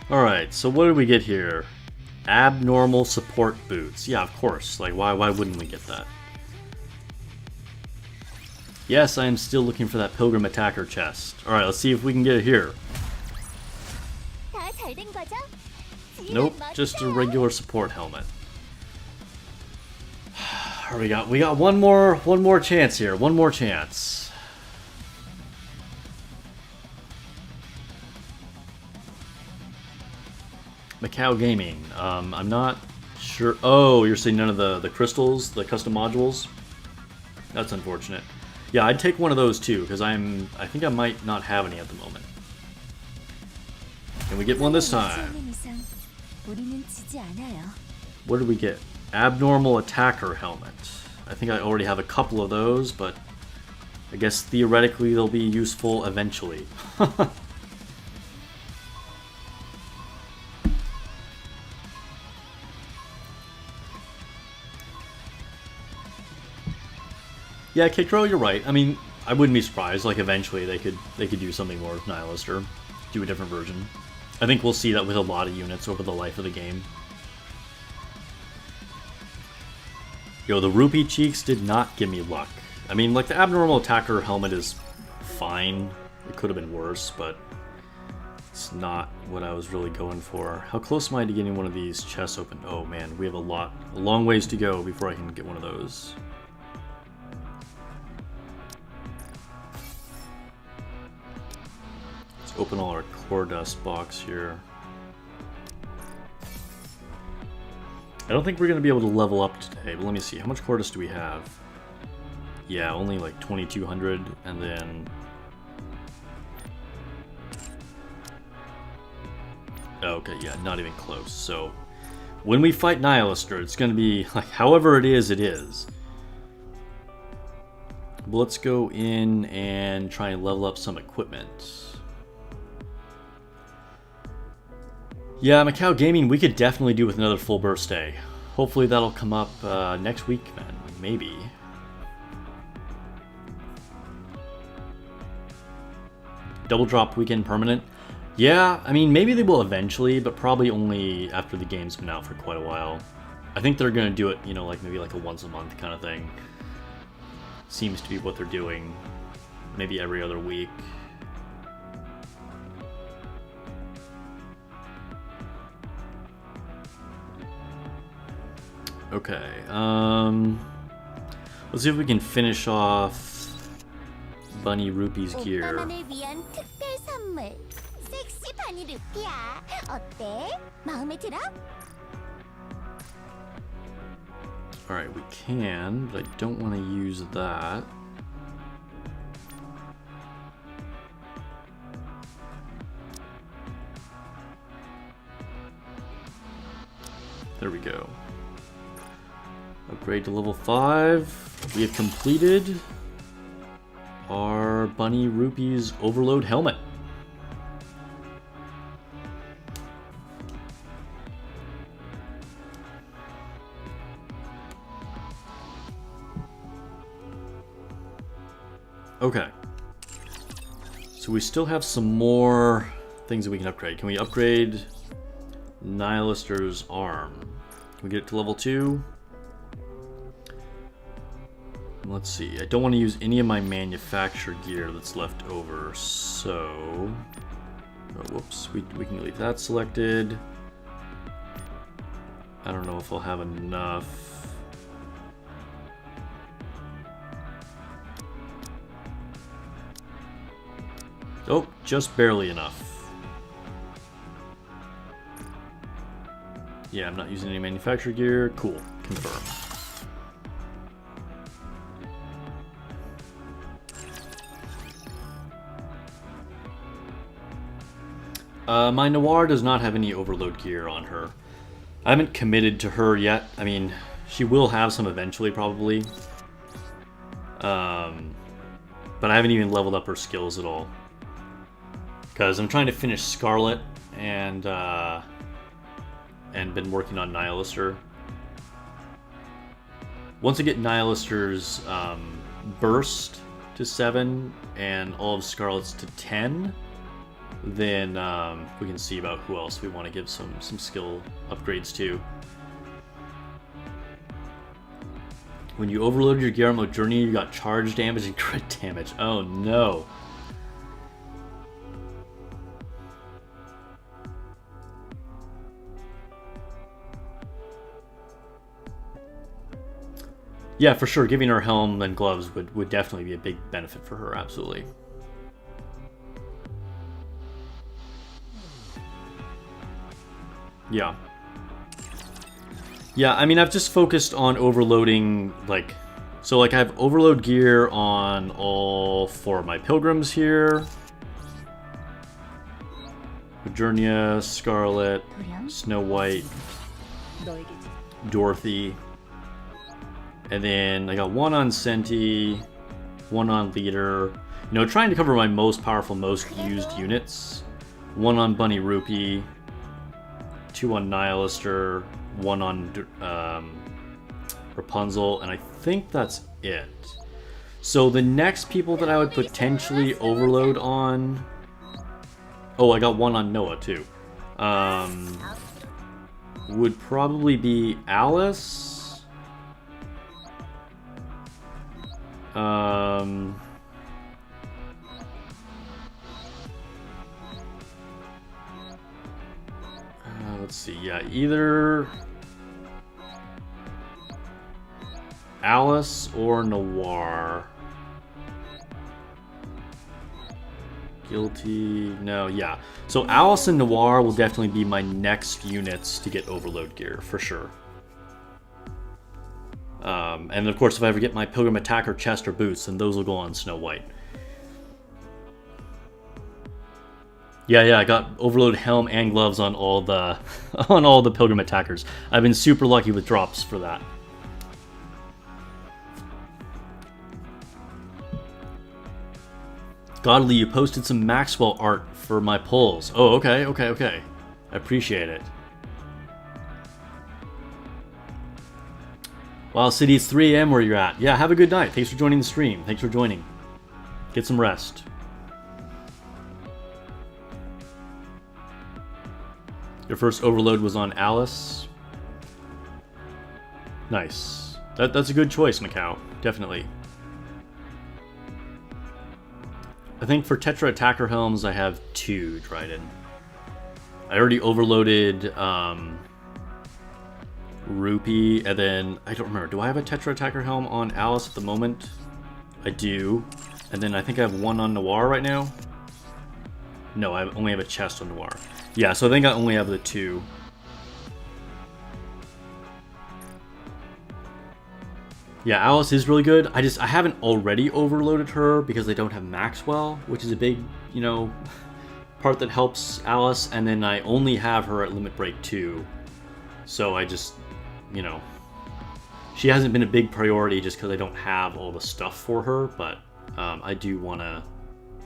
Alright, so what did we get here? Abnormal support boots. Yeah, of course. Like, why wouldn't we get that? Yes, I am still looking for that Pilgrim Attacker chest. Alright, let's see if we can get it here. Nope, just a regular support helmet. We got one more chance here. One more chance. Macau Gaming. I'm not sure. Oh, you're saying none of the crystals, the custom modules? That's unfortunate. Yeah, I'd take one of those too, because I think I might not have any at the moment. Can we get one this time? What did we get? Abnormal Attacker Helmet. I think I already have a couple of those, but I guess theoretically they'll be useful eventually. Yeah, Kikro, you're right. I mean, I wouldn't be surprised. Like, eventually they could do something more with Nihilister, do a different version. I think we'll see that with a lot of units over the life of the game. Yo, the rupee cheeks did not give me luck. I mean, like, the abnormal attacker helmet is fine. It could have been worse, but it's not what I was really going for. How close am I to getting one of these chests open? Oh man, we have a long ways to go before I can get one of those. Let's open all our core dust box here. I don't think we're going to be able to level up today, but let me see. How much core dust do we have? Yeah, only like 2,200, and then... Okay, yeah, not even close. So, when we fight Nihilister, it's going to be, like, however it is, it is. But let's go in and try and level up some equipment. Yeah, Macau Gaming, we could definitely do with another full burst day. Hopefully that'll come up next week, man. Maybe. Double drop weekend permanent. Yeah, I mean, maybe they will eventually, but probably only after the game's been out for quite a while. I think they're going to do it, you know, like maybe like a once a month kind of thing. seems to be what they're doing. Maybe every other week. Okay, let's see if we can finish off Bunny Rupee's gear. 오빠만을 위한 특별 선물. 섹시 바니 루피야. 어때? 마음에 들어? Alright, we can, but I don't want to use that. There we go. Upgrade to level 5. We have completed our Bunny Rupee's Overload Helmet. Okay. So we still have some more things that we can upgrade. Can we upgrade Nihilister's arm? Can we get it to level 2? Let's see. I don't want to use any of my manufactured gear that's left over, so... Oh, whoops. We can leave that selected. I don't know if I'll have enough. Oh, just barely enough. Yeah, I'm not using any manufactured gear. Cool. Confirm. My Noir does not have any overload gear on her. I haven't committed to her yet. I mean, she will have some eventually, probably. But I haven't even leveled up her skills at all. Because I'm trying to finish Scarlet and been working on Nihilister. Once I get Nihilister's burst to 7 and all of Scarlet's to 10, then we can see about who else we want to give some skill upgrades to. When you overloaded your gear on mode journey, you got charge damage and crit damage. Oh no. Yeah, for sure. Giving her helm and gloves would definitely be a big benefit for her, absolutely. Yeah. Yeah, I mean, I've just focused on overloading, like... So, like, I have overload gear on all 4 of my pilgrims here. Eternia, Scarlet, Snow White, Dorothy. And then I got 1 on Senti, 1 on Leader. You know, trying to cover my most powerful, most used units. 1 on Bunny Rupee, 2 on Nihilister, 1 on Rapunzel, and I think that's it. So the next people that I would potentially overload on... Oh, I got 1 on Noah, too. Would probably be Alice... let's see, yeah, either Alice or Noir. Guilty, no, yeah. So Alice and Noir will definitely be my next units to get overload gear, for sure. And of course, if I ever get my Pilgrim Attacker chest or boots, then those will go on Snow White. Yeah, I got overload helm and gloves on all the Pilgrim Attackers. I've been super lucky with drops for that. Godly, you posted some Maxwell art for my polls. Oh, okay. I appreciate it. Wow, City, it's 3 AM where you're at. Yeah, have a good night. Thanks for joining the stream. Thanks for joining. Get some rest. Your first overload was on Alice. Nice. That's a good choice, Macau. Definitely. I think for Tetra Attacker Helms, I have 2 Dryden. I already overloaded Rupee, and then, I don't remember, do I have a Tetra Attacker Helm on Alice at the moment? I do. And then I think I have 1 on Noir right now. No, I only have a chest on Noir. Yeah, so I think I only have the 2. Yeah, Alice is really good. I haven't already overloaded her because I don't have Maxwell, which is a big, you know, part that helps Alice. And then I only have her at Limit Break 2. So I just, you know, she hasn't been a big priority just because I don't have all the stuff for her. But I do want to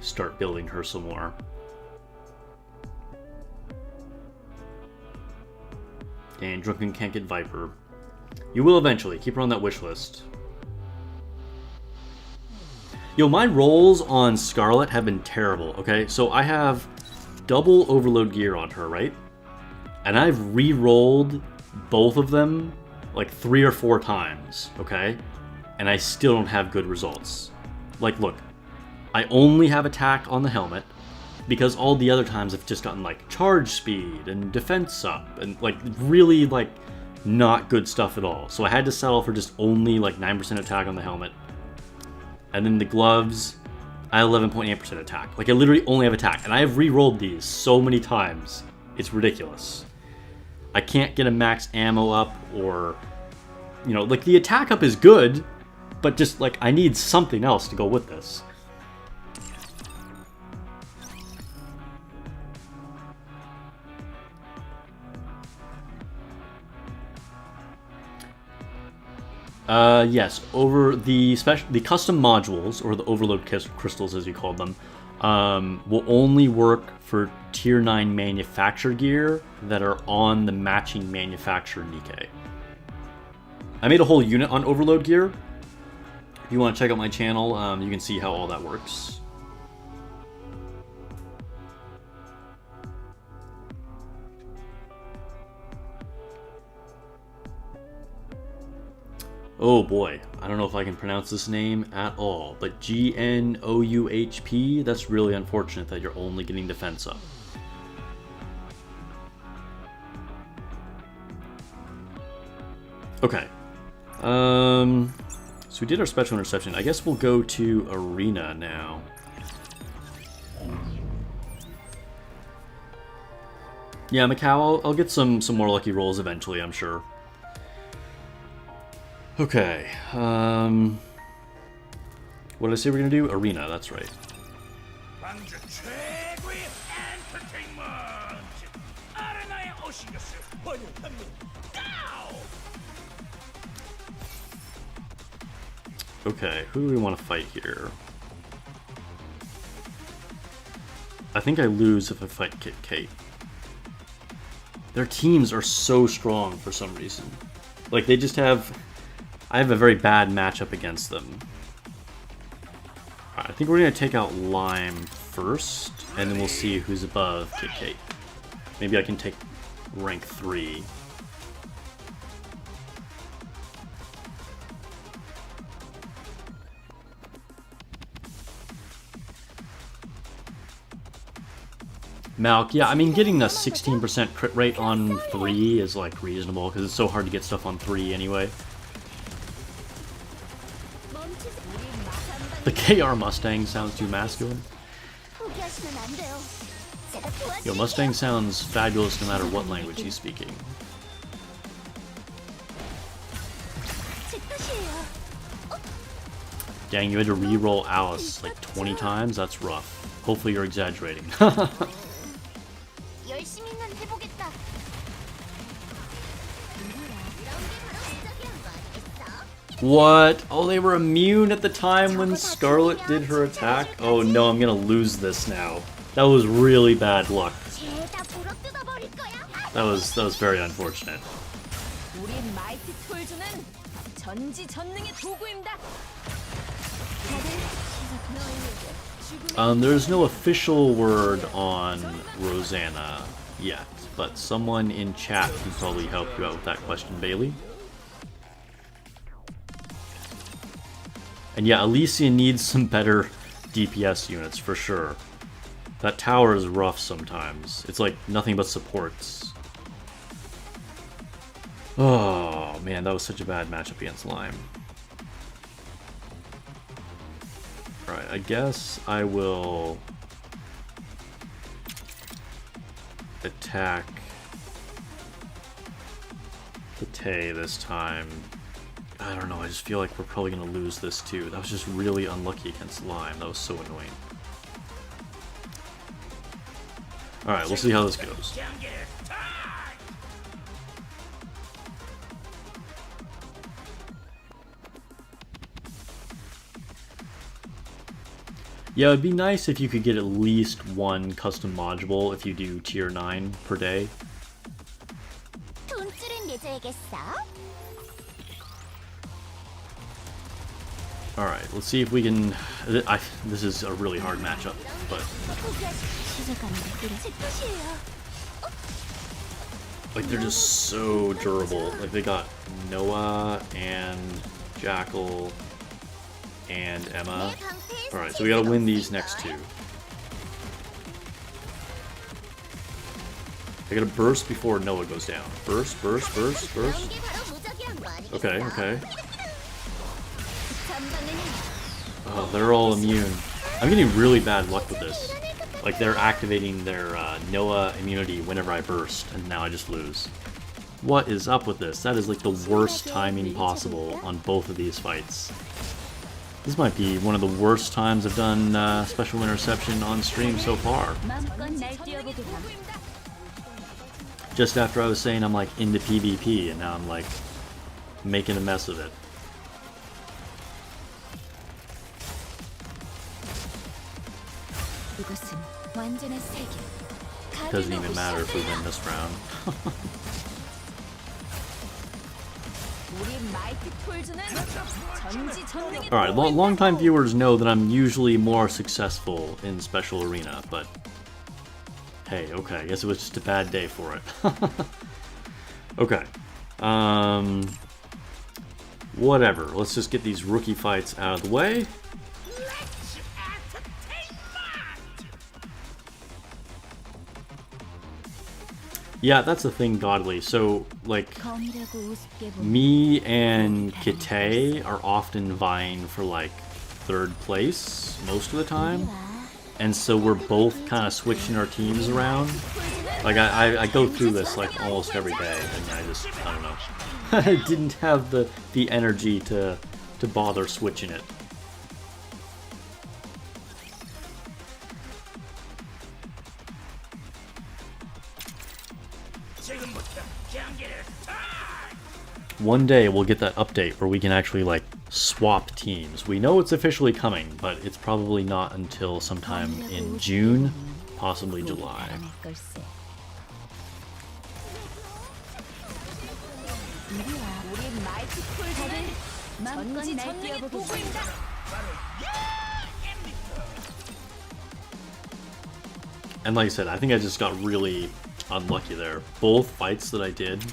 start building her some more. And Drunken can't get Viper. You will eventually. Keep her on that wish list. Yo, my rolls on Scarlet have been terrible, okay? So I have double overload gear on her, right? And I've re-rolled both of them like 3 or 4 times, okay? And I still don't have good results. Like, look, I only have attack on the helmet because all the other times I've just gotten like charge speed and defense up and like really like not good stuff at all. So I had to settle for just only like 9% attack on the helmet. And then the gloves, I have 11.8% attack. Like I literally only have attack. And I have re-rolled these so many times. It's ridiculous. I can't get a max ammo up or, you know, like the attack up is good, but just like I need something else to go with this. Yes, over the custom modules, or the overload crystals as you called them, will only work for tier 9 manufactured gear that are on the matching manufacturer Nikke. I made a whole unit on overload gear. If you want to check out my channel, you can see how all that works. Oh boy, I don't know if I can pronounce this name at all, but Gnouhp, that's really unfortunate that you're only getting defense up. Okay. So we did our special interception. I guess we'll go to Arena now. Yeah, Macau, I'll get some more lucky rolls eventually, I'm sure. Okay, what did I say we're gonna do? Arena, that's right. Okay, who do we want to fight here? I think I lose if I fight Kit Kate. Their teams are so strong for some reason. Like, they just have... I have a very bad matchup against them. Alright, I think we're going to take out Lime first, and then we'll see who's above Kit Kate. Maybe I can take rank 3. Malk, yeah, I mean, getting a 16% crit rate on 3 is, like, reasonable, because it's so hard to get stuff on 3 anyway. The KR Mustang sounds too masculine. Yo, Mustang sounds fabulous no matter what language he's speaking. Dang, you had to re-roll Alice like 20 times? That's rough. Hopefully you're exaggerating. What? Oh, they were immune at the time when Scarlet did her attack? Oh no, I'm gonna lose this now. That was really bad luck. That was very unfortunate. There's no official word on Rosanna yet, but someone in chat can probably help you out with that question, Bailey. And yeah, Alicia needs some better DPS units for sure. That tower is rough sometimes. It's like nothing but supports. Oh man, that was such a bad matchup against Lime. Alright, I guess I will attack the Tay this time. I don't know, I just feel like we're probably going to lose this too. That was just really unlucky against Lime. That was so annoying. Alright, we'll see how this goes. Yeah, it'd be nice if you could get at least one custom module if you do tier 9 per day. 돈줄은 내줘야겠어. Alright, let's see if we can... this is a really hard matchup, but... like, they're just so durable. Like, they got Noah and Jackal and Emma. Alright, so we gotta win these next two. I gotta burst before Noah goes down. Burst, burst, burst, burst. Okay, okay. Oh, they're all immune. I'm getting really bad luck with this. Like, they're activating their Noah immunity whenever I burst, and now I just lose. What is up with this? That is like the worst timing possible on both of these fights. This might be one of the worst times I've done special interception on stream so far. Just after I was saying I'm like into PvP, and now I'm like making a mess of it. Doesn't even matter if we win this round. Alright, long-time viewers know that I'm usually more successful in Special Arena, but... hey, okay, I guess it was just a bad day for it. Okay. Whatever, let's just get these rookie fights out of the way. Yeah, that's the thing, Godly. So, like, me and Nikke are often vying for, like, 3rd place most of the time. And so we're both kind of switching our teams around. Like, I go through this, like, almost every day, and I don't know. I didn't have the energy to bother switching it. One day we'll get that update where we can actually like swap teams. We know it's officially coming, but it's probably not until sometime in June, possibly July. And like I said, I think I just got really unlucky there. Both fights that I did,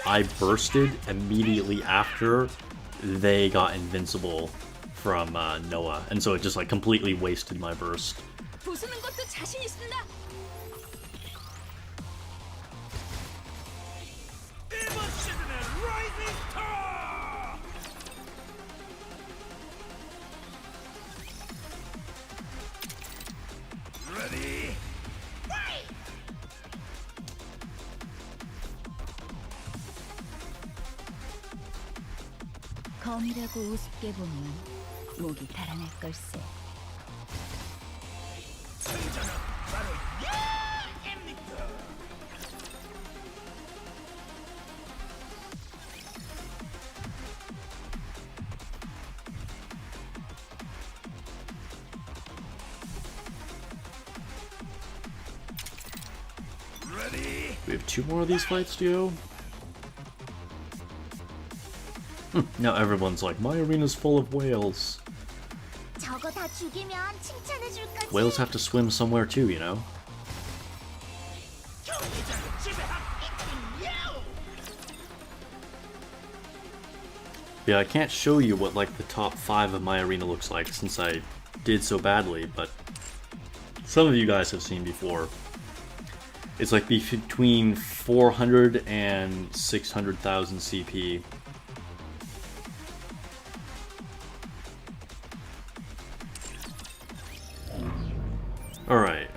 I bursted immediately after they got invincible from Noah, and so it just like completely wasted my burst. 검이라고 우습게 보면 목이 달아날 걸세. We have 2 more of these fights to go. Now everyone's like, my arena's full of whales. Whales have to swim somewhere too, you know? Yeah, I can't show you what like the top 5 of my arena looks like since I did so badly, but some of you guys have seen before. It's like between 400 and 600,000 CP. Alright,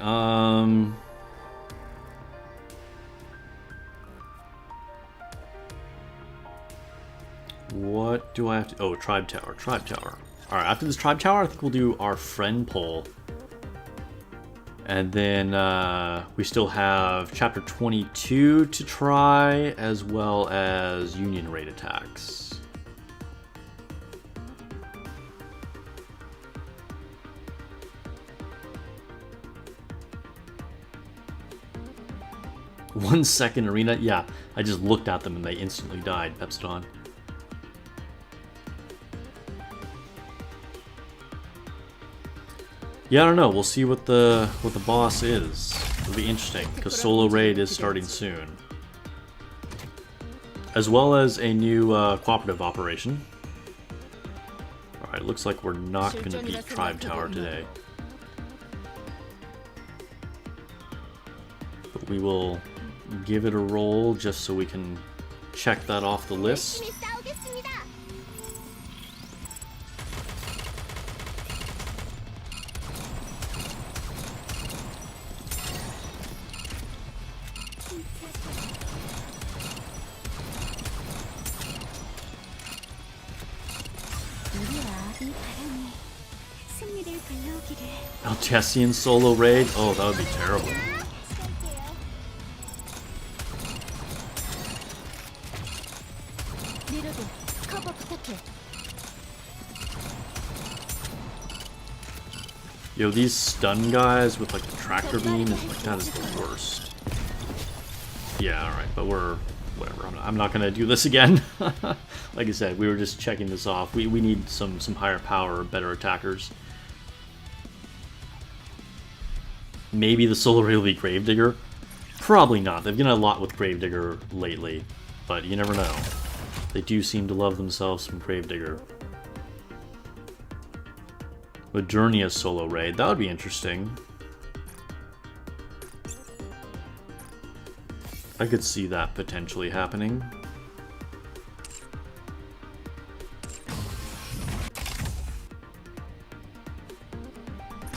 what do I have to... Oh, Tribe Tower, Tribe Tower. Alright, after this Tribe Tower, I think we'll do our friend poll. And then we still have Chapter 22 to try, as well as Union Raid attacks. One second arena? Yeah, I just looked at them and they instantly died, Pepsidon. Yeah, I don't know. We'll see what the boss is. It'll be interesting because solo raid is starting soon, as well as a new cooperative operation. All right, looks like we're not going to beat Tribe Tower today, but we will give it a roll just so we can check that off the list. Altessian solo raid? Oh, that would be terrible. Yo, these stun guys with like the tractor beam, like that is the worst. Yeah, alright, but we're... whatever, I'm not gonna do this again. Like I said, we were just checking this off. We need some higher power, better attackers. Maybe the solo raid will be Gravedigger? Probably not. They've done a lot with Gravedigger lately, but you never know. They do seem to love themselves some Gravedigger. Modernia solo raid, that would be interesting. I could see that potentially happening.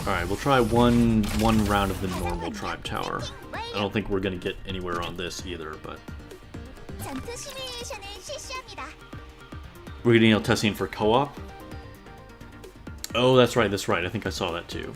Alright, we'll try one round of the normal Tribe Tower. I don't think we're gonna get anywhere on this either, but... We're getting Altessian for co-op? Oh, that's right, that's right. I think I saw that too.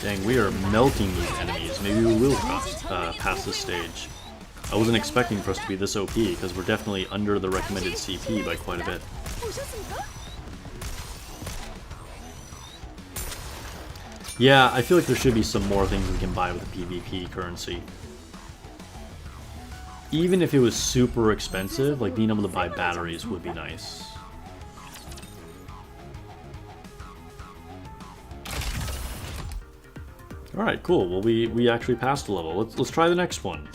Dang, we are melting these enemies. Maybe we will pass this stage. I wasn't expecting for us to be this OP, because we're definitely under the recommended CP by quite a bit. Yeah, I feel like there should be some more things we can buy with the PvP currency. Even if it was super expensive, like being able to buy batteries would be nice. Alright, cool. Well, we actually passed a level. Let's try the next one.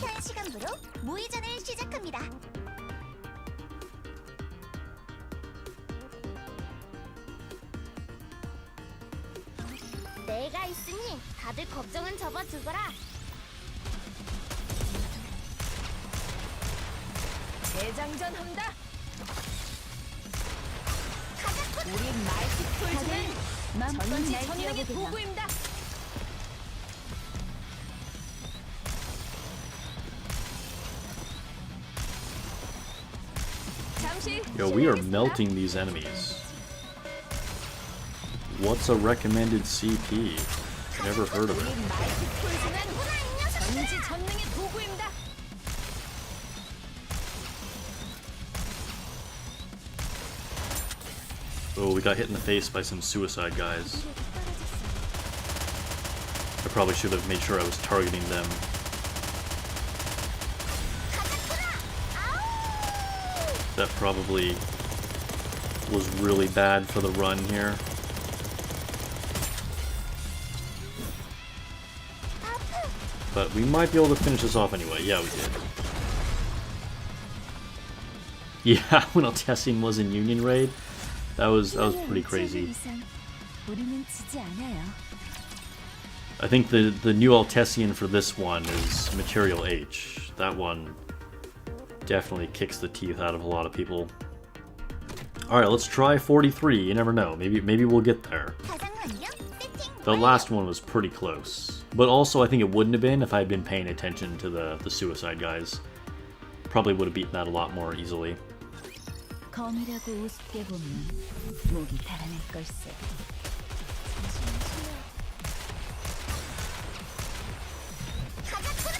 Yo, we are melting these enemies. What's a recommended CP? Never heard of it. Oh, we got hit in the face by some suicide guys. I probably should have made sure I was targeting them. That probably was really bad for the run here. But we might be able to finish this off anyway. Yeah, we did. Yeah, when Altessian was in Union Raid, that was pretty crazy. I think the new Altessian for this one is Material H. That one definitely kicks the teeth out of a lot of people. Alright, let's try 43. You never know. Maybe we'll get there. The last one was pretty close. But also, I think it wouldn't have been if I had been paying attention to the suicide guys. Probably would have beaten that a lot more easily. 검이라고 우습게 보면 목이 달아날 걸세.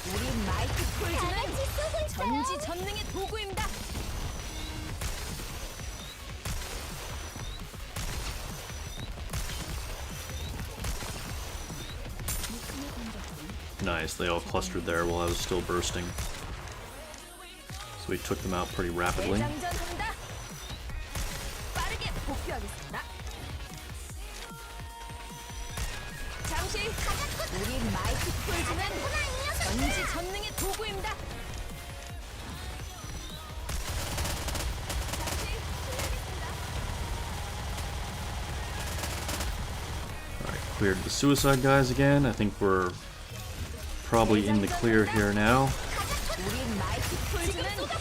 우리 마이크 폴즈는 전지전능의 도구입니다. Nice, they all clustered there while I was still bursting. So we took them out pretty rapidly. Alright, cleared the suicide guys again. I think we're probably in the clear here now.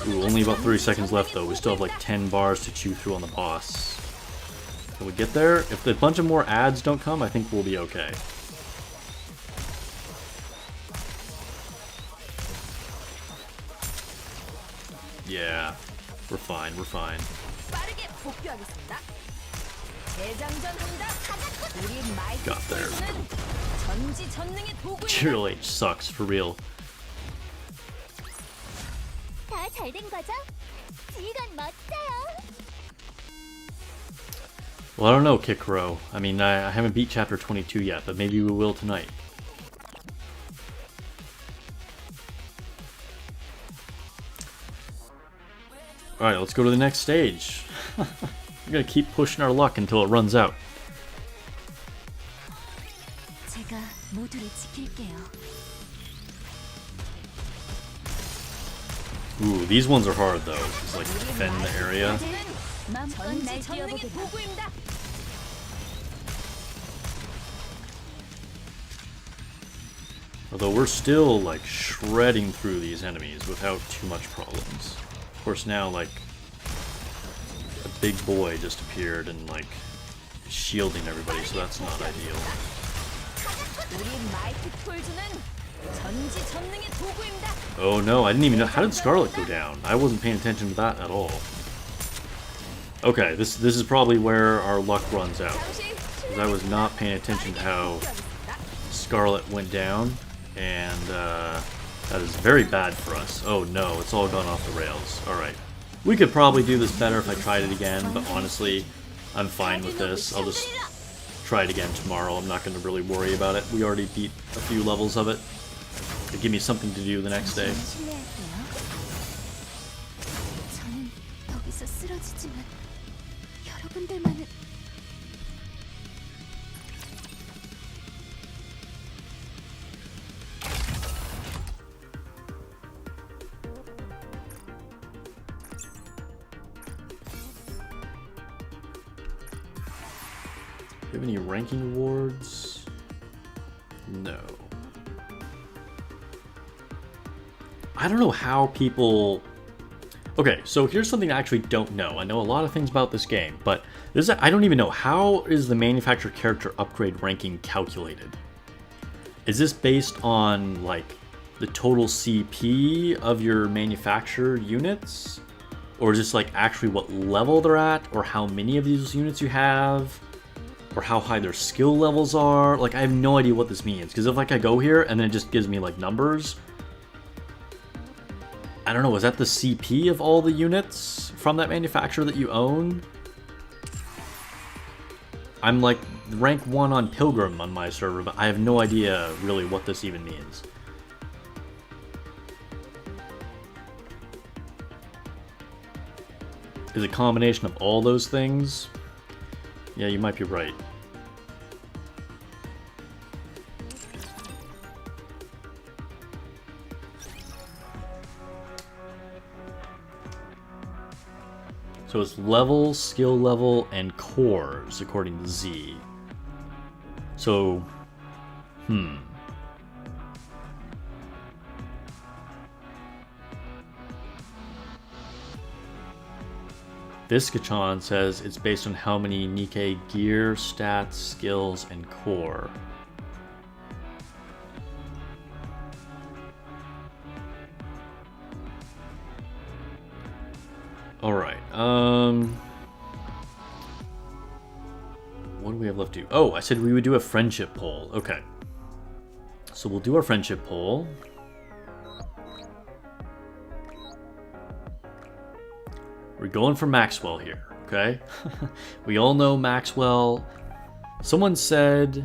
Ooh, only about 30 seconds left though. We still have like 10 bars to chew through on the boss. Can we get there? If a bunch of more ads don't come, I think we'll be okay. Yeah, we're fine, we're fine. Got there. Material H sucks, for real. 다 잘 된 거죠? 지휘관 멋져요. Well, I don't know, Kikro. I mean, I haven't beat chapter 22 yet, but maybe we will tonight. Alright, let's go to the next stage. We're gonna keep pushing our luck until it runs out. 제가 모두를 지킬게요. Ooh, these ones are hard though. Just like defend the area. Although we're still like shredding through these enemies without too much problems. Of course now like a big boy just appeared and like shielding everybody, so that's not ideal. Oh no, I didn't even know. How did Scarlet go down? I wasn't paying attention to that at all. Okay, this is probably where our luck runs out. Because I was not paying attention to how Scarlet went down, and that is very bad for us. Oh no, it's all gone off the rails. Alright. We could probably do this better if I tried it again, but honestly, I'm fine with this. I'll just try it again tomorrow. I'm not going to really worry about it. We already beat a few levels of it. It'll give me something to do the next day. 저는 여기서 쓰러지지만 여러분들만은 Do you have any ranking awards? No. I don't know how people... Okay, so here's something I actually don't know. I know a lot of things about this game, but I don't even know. How is the manufacturer character upgrade ranking calculated? Is this based on, like, the total CP of your manufactured units? Or is this, like, actually what level they're at? Or how many of these units you have? Or how high their skill levels are? Like, I have no idea what this means. Because if, like, I go here and then it just gives me, like, numbers... I don't know, is that the CP of all the units from that manufacturer that you own? I'm like rank 1 on Pilgrim on my server, but I have no idea really what this even means. Is it a combination of all those things? Yeah, you might be right. So it's level, skill level, and cores, according to Z. So, Viscachon says it's based on how many Nikke gear, stats, skills, and core. Alright, what do we have left to do? Oh, I said we would do a friendship poll. Okay. So we'll do our friendship poll. We're going for Maxwell here, okay? We all know Maxwell. Someone said...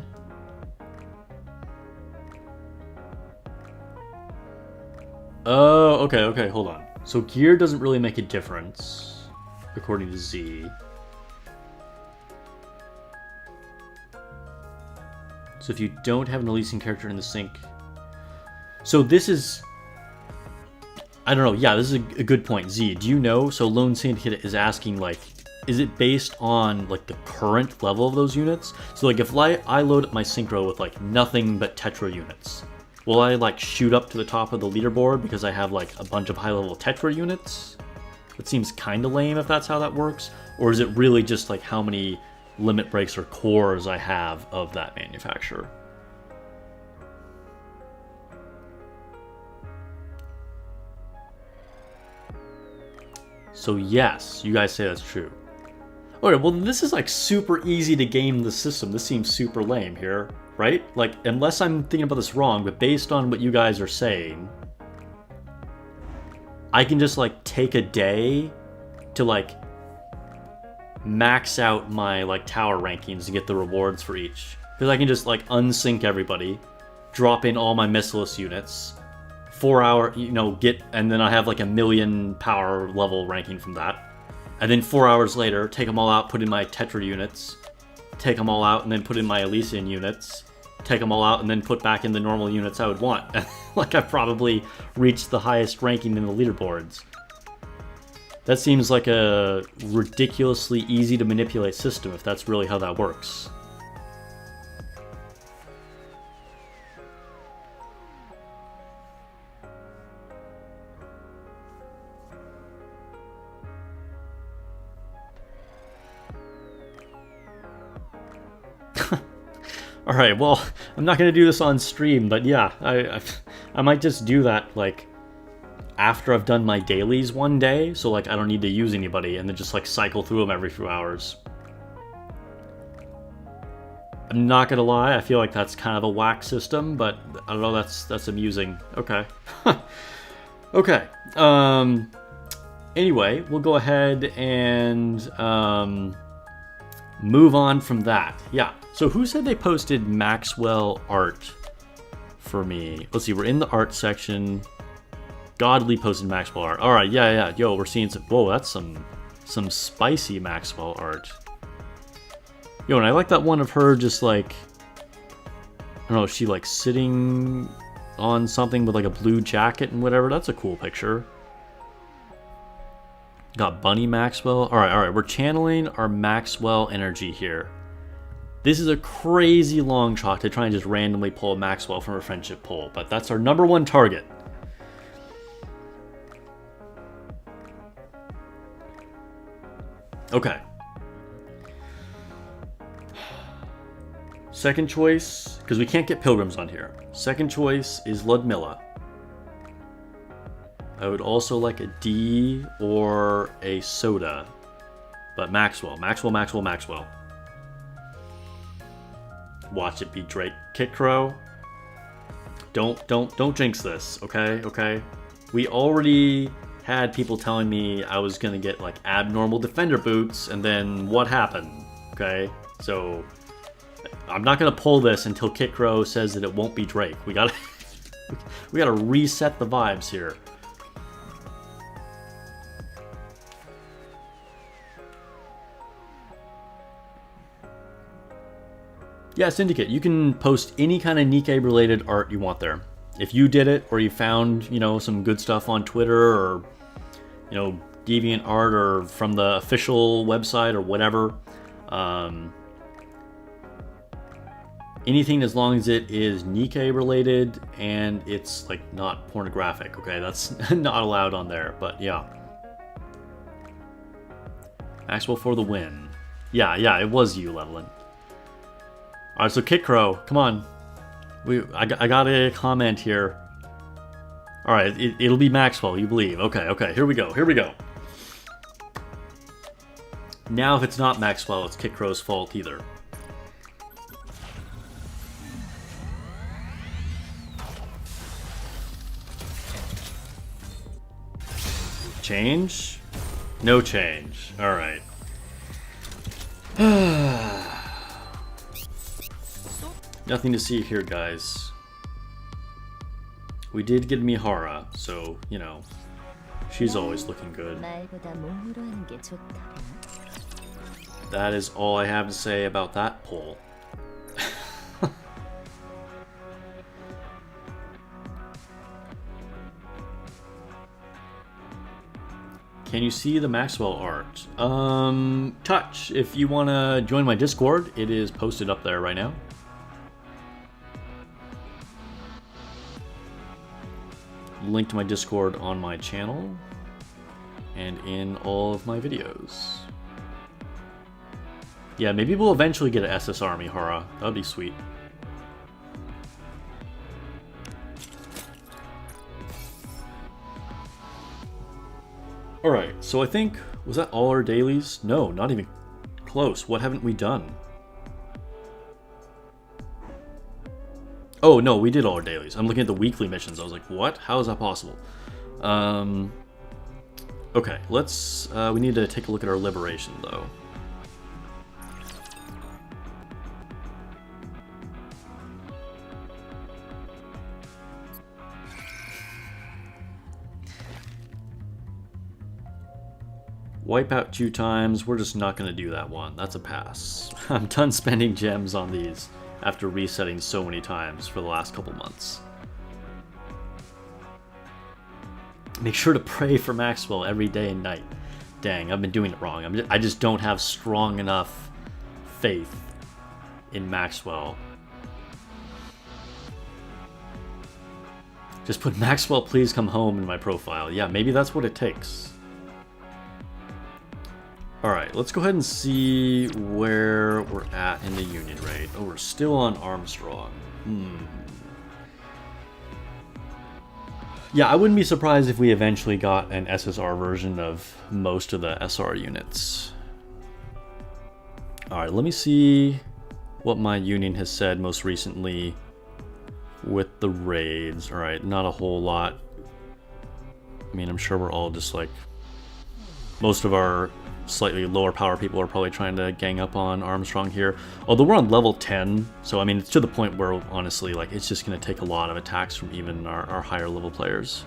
Oh, okay, hold on. So gear doesn't really make a difference, according to Z. So if you don't have an Elysian character in the sync... So this is... I don't know, yeah, this is a good point. Z, do you know? So Lone Syndicate is asking, like, is it based on, like, the current level of those units? So, like, if I load up my Synchro with, like, nothing but Tetra units, will I, like, shoot up to the top of the leaderboard because I have, like, a bunch of high-level Tetra units? That seems kind of lame if that's how that works. Or is it really just, like, how many limit breaks or cores I have of that manufacturer? So yes, you guys say that's true. Okay, well this is like super easy to game the system. This seems super lame here, right? Like, unless I'm thinking about this wrong, but based on what you guys are saying, I can just like take a day to like max out my like tower rankings and get the rewards for each. Because I can just like unsync everybody, drop in all my Missilus units, 4 hour, you know, and then I have like 1,000,000 power level ranking from that. And then 4 hours later, take them all out, put in my Tetra units, take them all out, and then put in my Elysian units, take them all out, and then put back in the normal units I would want. Like, I've probably reached the highest ranking in the leaderboards. That seems like a ridiculously easy to manipulate system if that's really how that works. Alright, well, I'm not going to do this on stream, but yeah, I might just do that, like, after I've done my dailies one day, so, like, I don't need to use anybody, and then just, like, cycle through them every few hours. I'm not going to lie, I feel like that's kind of a whack system, but, I don't know, that's amusing. Okay. Okay, anyway, we'll go ahead and, move on from that. Yeah. So who said they posted Maxwell art for me? Let's see, we're in the art section. Godly posted Maxwell art. All right, yeah. Yo, we're seeing some. Whoa, that's some spicy Maxwell art. Yo, and I like that one of her just like, I don't know, she like sitting on something with like a blue jacket and whatever. That's a cool picture. Got Bunny Maxwell. All right, we're channeling our Maxwell energy here. This is a crazy long shot to try and just randomly pull Maxwell from a friendship poll, but that's our #1 target. Okay. Second choice, because we can't get pilgrims on here. Second choice is Ludmilla. I would also like a D or a soda, but Maxwell. Watch it be Drake Kit Crow. Don't jinx this, okay? We already had people telling me I was gonna get like abnormal defender boots, and then what happened? Okay, So I'm not gonna pull this until Kit Crow says that it won't be Drake. We gotta we gotta reset the vibes here. Yeah, Syndicate, you can post any kind of Nikke related art you want there. If you did it, or you found, you know, some good stuff on Twitter, or, you know, Deviant Art, or from the official website, or whatever. Anything as long as it is Nikke related and it's like not pornographic, okay? That's not allowed on there, but yeah. Maxwell for the win. Yeah, it was you, Levelin. Alright, so Kit Crow, come on. I got a comment here. Alright, it'll be Maxwell, you believe. Okay, here we go. Now if it's not Maxwell, it's Kit Crow's fault either. Change? No change. Alright. Nothing to see here, guys. We did get Mihara, so, you know, she's always looking good. That is all I have to say about that poll. Can you see the Maxwell art? Touch, if you want to join my Discord, it is posted up there right now. Link to my Discord on my channel and in all of my videos. Yeah, maybe we'll eventually get an SSR Mihara. That'd be sweet. Alright, so I think, was that all our dailies? No, not even close. What haven't we done? Oh, no, we did all our dailies. I'm looking at the weekly missions. I was like, what? How is that possible? Okay, let's... we need to take a look at our liberation, though. Wipe out 2 times. We're just not going to do that one. That's a pass. I'm done spending gems on these after resetting so many times for the last couple months. Make sure to pray for Maxwell every day and night. Dang, I've been doing it wrong. I just don't have strong enough faith in Maxwell. Just put Maxwell, please come home in my profile. Yeah, maybe that's what it takes. Alright, let's go ahead and see where we're at in the Union raid. Oh, we're still on Armstrong. Yeah, I wouldn't be surprised if we eventually got an SSR version of most of the SR units. Alright, let me see what my Union has said most recently with the raids. Alright, not a whole lot. I mean, I'm sure we're all just like... Most of our slightly lower power people are probably trying to gang up on Armstrong here. Although we're on level 10, so I mean, it's to the point where, honestly, like, it's just going to take a lot of attacks from even our higher level players.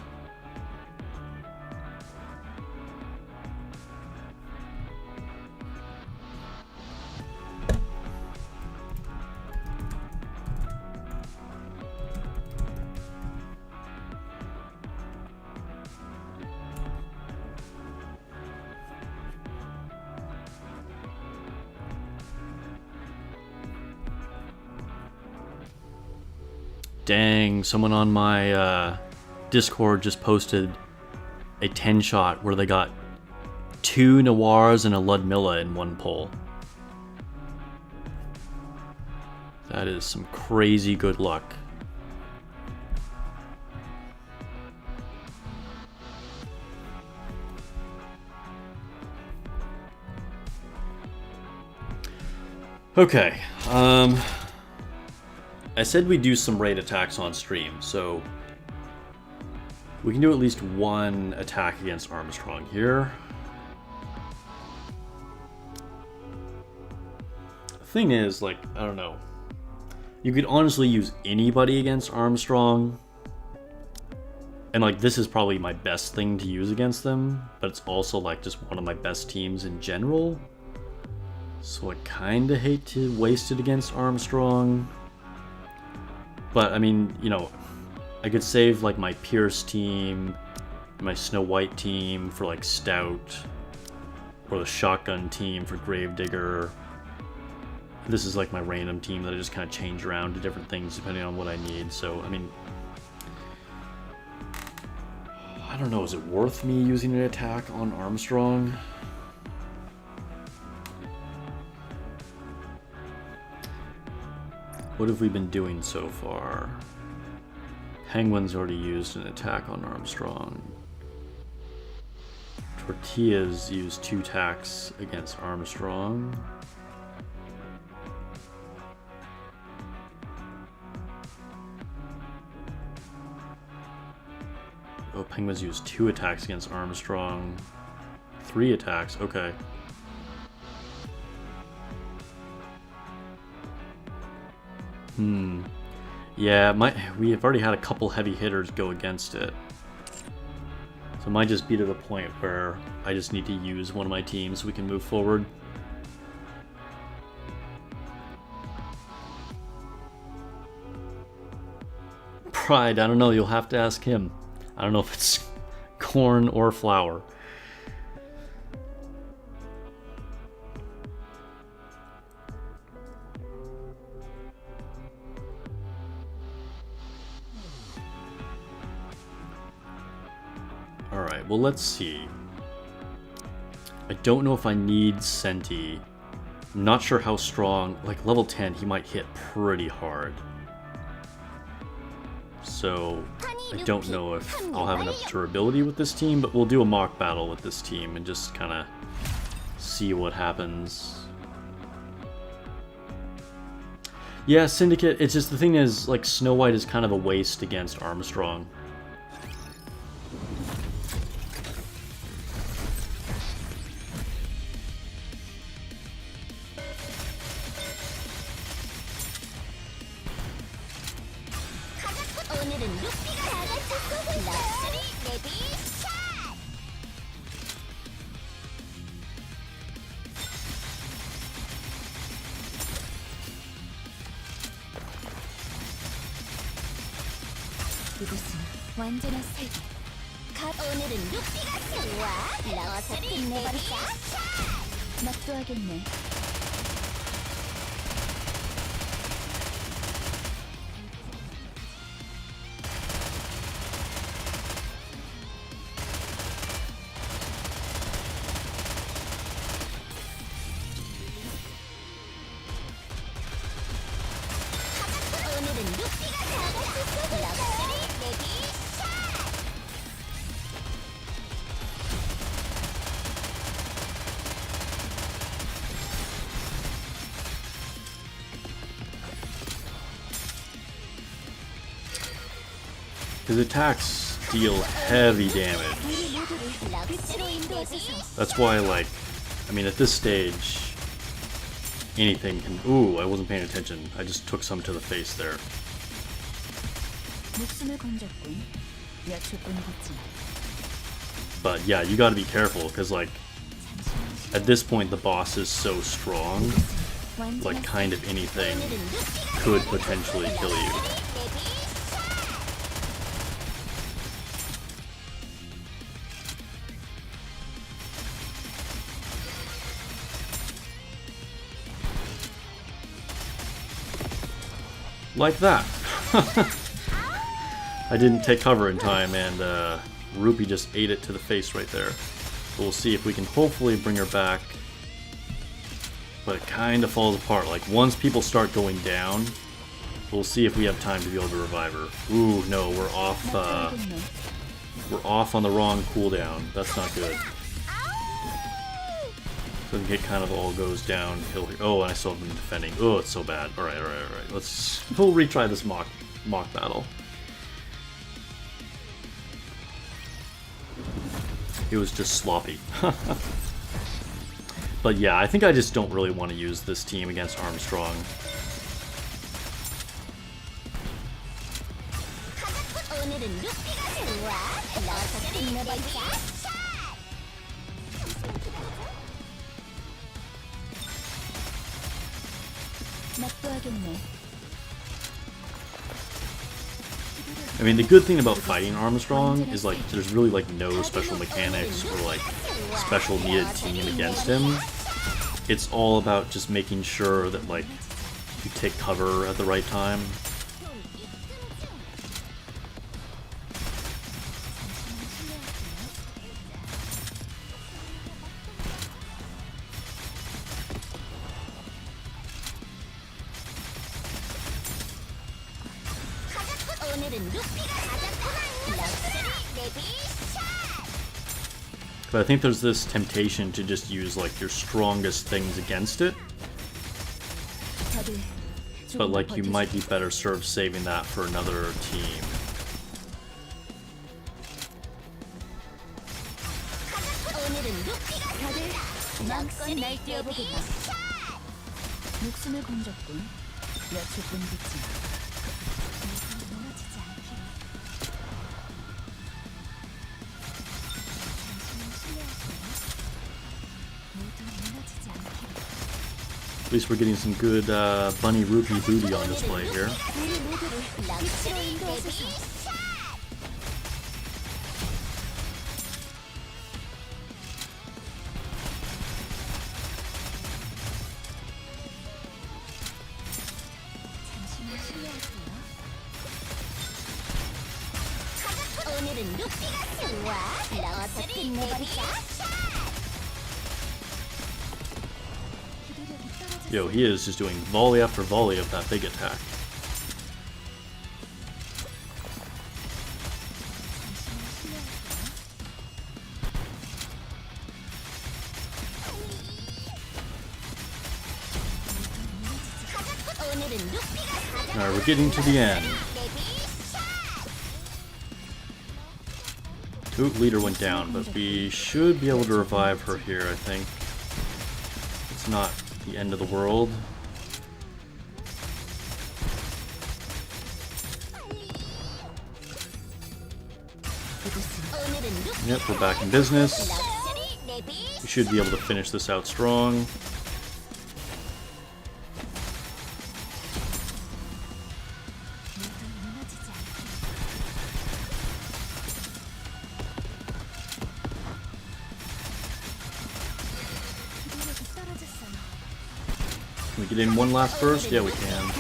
Dang, someone on my Discord just posted a 10-shot where they got 2 Noirs and a Ludmilla in one pull. That is some crazy good luck. Okay, I said we'd do some raid attacks on stream, so we can do at least one attack against Armstrong here. thing is, like, I don't know. You could honestly use anybody against Armstrong. And, like, this is probably my best thing to use against them. But it's also, like, just one of my best teams in general. So I kind of hate to waste it against Armstrong. But, I mean, you know, I could save, like, my Pierce team, my Snow White team for, like, Stout. Or the Shotgun team for Gravedigger. This is, like, my random team that I just kind of change around to different things depending on what I need. So, I mean, I don't know, is it worth me using an attack on Armstrong? What have we been doing so far? Penguin's already used an attack on Armstrong. Tortillas used 2 attacks against Armstrong. Oh, Penguins used 2 attacks against Armstrong. 3 attacks, okay. Yeah, we have already had a couple heavy hitters go against it. So it might just be to the point where I just need to use one of my teams so we can move forward. Pride, I don't know, you'll have to ask him. I don't know if it's corn or flour. Alright, well, let's see. I don't know if I need Senti. I'm not sure how strong. Like, level 10, he might hit pretty hard. So, I don't know if I'll have enough durability with this team, but we'll do a mock battle with this team and just kind of see what happens. Yeah, Syndicate, it's just the thing is, like, Snow White is kind of a waste against Armstrong. 이곳은 완전한 세계. 오늘은 루피가 좋아. 나와서 끝내버리자. 맛도 하겠네. 오늘은 루피가 좋아. His attacks deal heavy damage. That's why, like, I mean, at this stage, anything can... Ooh, I wasn't paying attention. I just took some to the face there. But yeah, you gotta be careful, because, like, at this point the boss is so strong, like, kind of anything could potentially kill you. Like that. I didn't take cover in time, and Rupee just ate it to the face right there. We'll see if we can hopefully bring her back. But it kind of falls apart. Like, once people start going down, we'll see if we have time to be able to revive her. Ooh, no, we're off on the wrong cooldown. That's not good. So it kind of all goes downhill here. Oh, and I still have been defending. Oh, it's so bad. Alright. We'll retry this mock battle. It was just sloppy. But yeah, I think I just don't really want to use this team against Armstrong. 오늘은 루피가 좋아. 어서 끝내볼까? 납부하겠네. I mean, the good thing about fighting Armstrong is like there's really like no special mechanics or like special needed team against him. It's all about just making sure that like you take cover at the right time. But I think there's this temptation to just use like your strongest things against it. But like you might be better served saving that for another team. 목숨을 건졌군. 며칠 뿐이지. At least we're getting some good bunny rupee booty on display here. Yo, he is just doing volley after volley of that big attack. Alright, we're getting to the end. Ooh, leader went down, but we should be able to revive her here, I think. It's not the end of the world. Yep, we're back in business. We should be able to finish this out strong. Can we get in one last burst? Yeah, we can.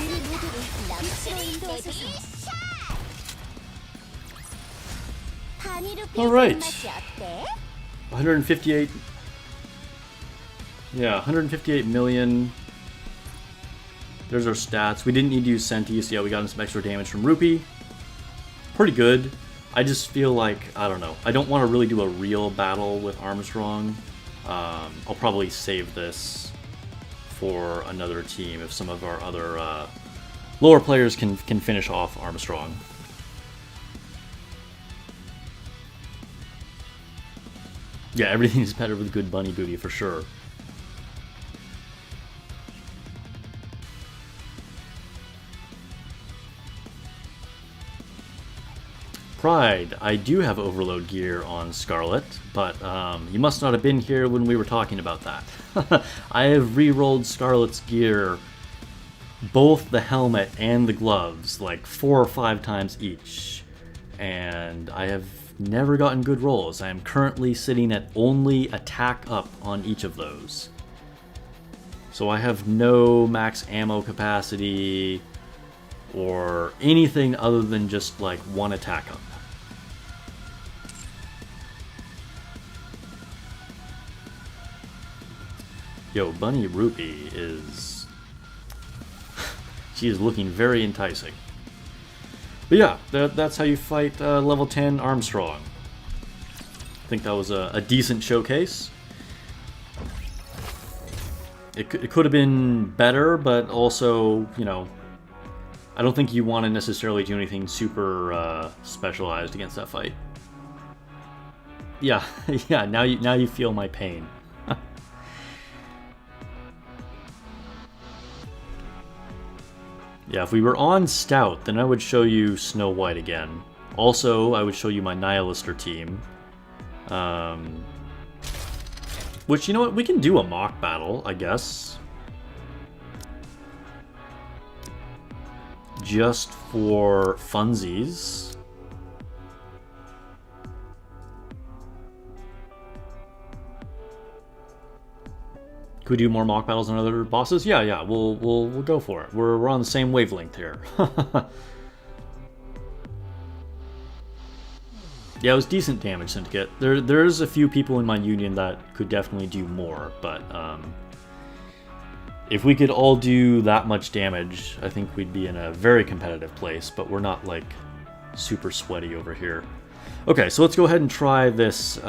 Alright. 158. Yeah, 158 million. There's our stats. We didn't need to use Sentis. Yeah, we got some extra damage from Rupee. Pretty good. I just feel like, I don't know. I don't want to really do a real battle with Armstrong. I'll probably save this for another team if some of our other lower players can finish off Armstrong. Yeah, everything is better with good bunny booty for sure. Pride, I do have overload gear on Scarlet, but you must not have been here when we were talking about that. I have re-rolled Scarlet's gear, both the helmet and the gloves, like 4 or 5 times each, and I have never gotten good rolls. I am currently sitting at only attack up on each of those. So I have no max ammo capacity or anything other than just like 1 attack up. Yo, Bunny Rupee is... she is looking very enticing. But yeah, that's how you fight level 10 Armstrong. I think that was a decent showcase. It could have been better, but also, you know, I don't think you want to necessarily do anything super specialized against that fight. Yeah, yeah. Now you feel my pain. Yeah, if we were on Stout, then I would show you Snow White again. Also, I would show you my Nihilister team. Which, you know what, we can do a mock battle, I guess. Just for funsies. Could we do more mock battles on other bosses? Yeah, we'll go for it. We're on the same wavelength here. Yeah, it was decent damage, Syndicate. There's a few people in my union that could definitely do more, but if we could all do that much damage, I think we'd be in a very competitive place, but we're not, like, super sweaty over here. Okay, so let's go ahead and try this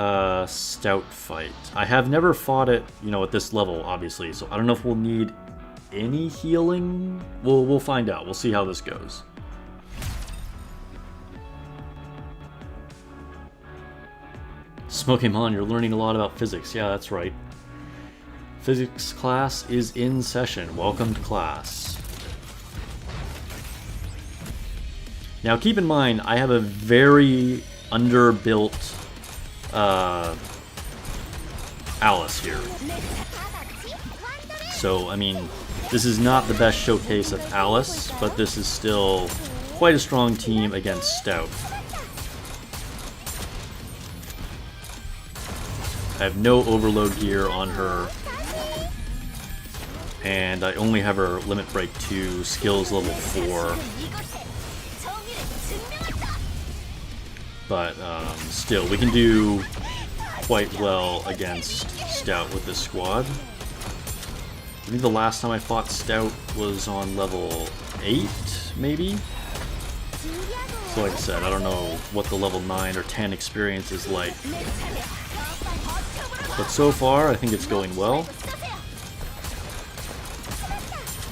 Stout fight. I have never fought it, you know, at this level, obviously, so I don't know if we'll need any healing. We'll find out. We'll see how this goes. Smokemon, you're learning a lot about physics. Yeah, that's right. Physics class is in session. Welcome to class. Now keep in mind, I have a very underbuilt Alice here. So, I mean, this is not the best showcase of Alice, but this is still quite a strong team against Stout. I have no overload gear on her, and I only have her limit break to skills level 4. But still, we can do quite well against Stout with this squad. I think the last time I fought Stout was on level 8, maybe? So like I said, I don't know what the level 9 or 10 experience is like. But so far, I think it's going well.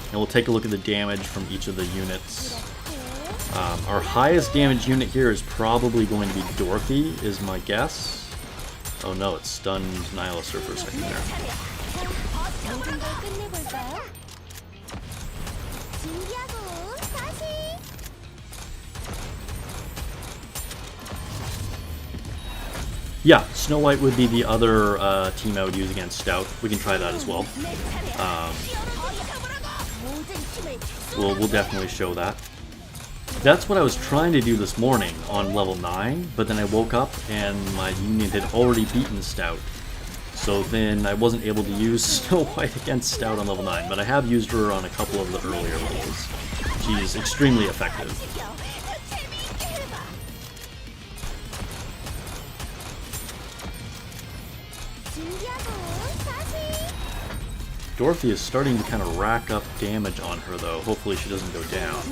And we'll take a look at the damage from each of the units. Our highest damage unit here is probably going to be Dorothy, is my guess. Oh no, it stunned Nihilister for a second there. Yeah, Snow White would be the other team I would use against Stout. We can try that as well. We'll definitely show that. That's what I was trying to do this morning on level 9, but then I woke up and my union had already beaten Stout. So then I wasn't able to use Snow White against Stout on level 9, but I have used her on a couple of the earlier levels. She's extremely effective. Dorothy is starting to kind of rack up damage on her, though. Hopefully she doesn't go down.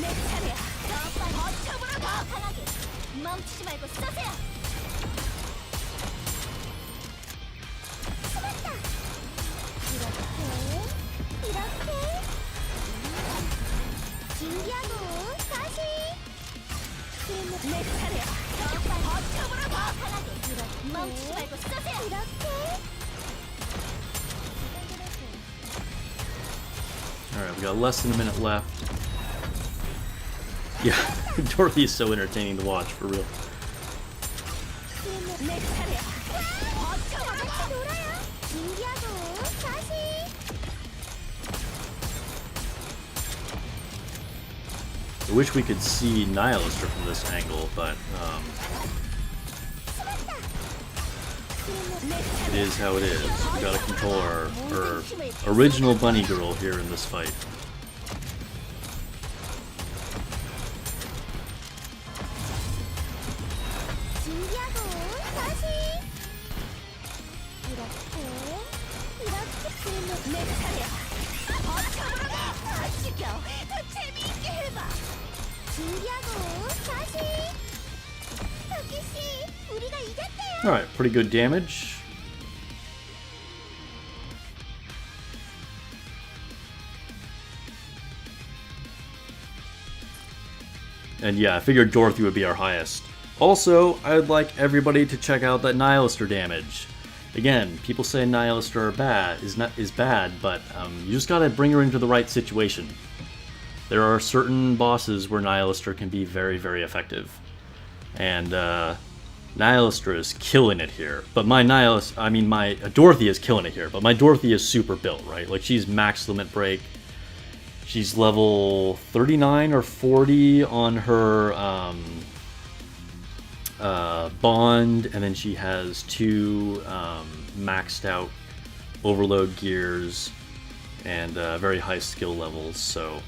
Alright, we got less than a minute left. Yeah, Dorothy is so entertaining to watch, for real. I wish we could see Nihilister from this angle, but it is how it is. We gotta control our original bunny girl here in this fight. Alright, pretty good damage. And yeah, I figured Dorothy would be our highest. Also, I'd like everybody to check out that Nihilister damage. Again, people say Nihilister is bad, but you just gotta bring her into the right situation. There are certain bosses where Nihilister can be very, very effective. And Nihilister is killing it here. But my Dorothy is killing it here. But my Dorothy is super built, right? Like, she's max limit break. She's level 39 or 40 on her bond, and then she has 2 maxed out overload gears and very high skill levels, so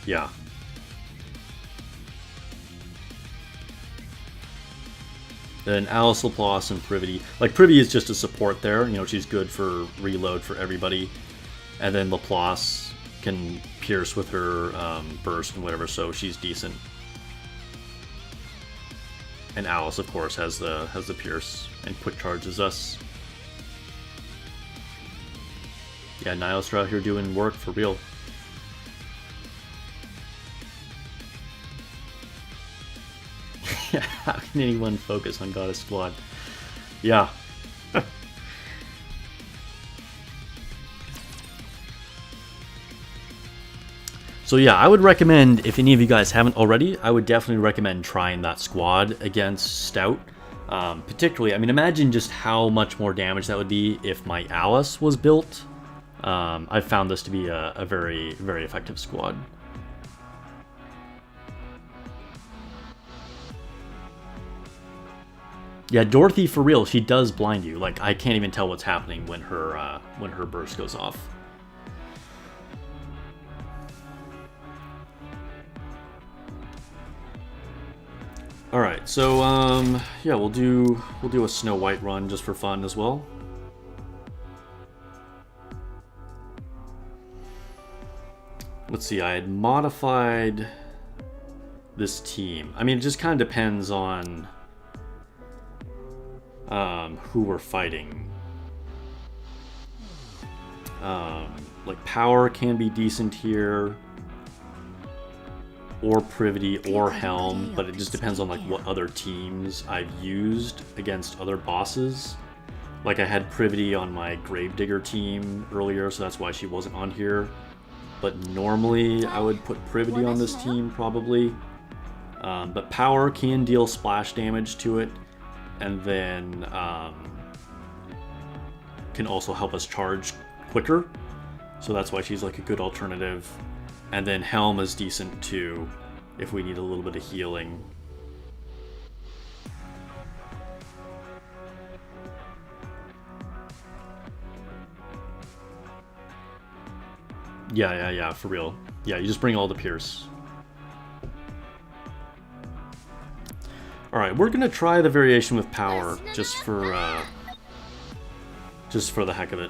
yeah. Then Alice, Laplace, and Privity. Like, Privy is just a support there, you know, she's good for reload for everybody. And then Laplace can pierce with her burst and whatever, so she's decent. And Alice, of course, has the pierce and quick charges us. Yeah, Nihilister out here doing work for real. Yeah, how can anyone focus on Goddess Squad? Yeah. So yeah, I would recommend, if any of you guys haven't already, I would definitely recommend trying that squad against Stout. Particularly, I mean, imagine just how much more damage that would be if my Alice was built. I found this to be a very, very effective squad. Yeah, Dorothy, for real, she does blind you. Like, I can't even tell what's happening when her burst goes off. All right, so yeah, we'll do a Snow White run just for fun as well. Let's see, I had modified this team. I mean, it just kind of depends on who we're fighting. Like, Power can be decent here, or Privity, or Helm, but it just depends on like what other teams I've used against other bosses. Like, I had Privity on my Gravedigger team earlier, so that's why she wasn't on here. But normally I would put Privity on this team, probably. But Power can deal splash damage to it, and then can also help us charge quicker. So that's why she's like a good alternative. And then Helm is decent too, if we need a little bit of healing. Yeah, for real. Yeah, you just bring all the Pierce. Alright, we're gonna try the variation with Power, just for the heck of it.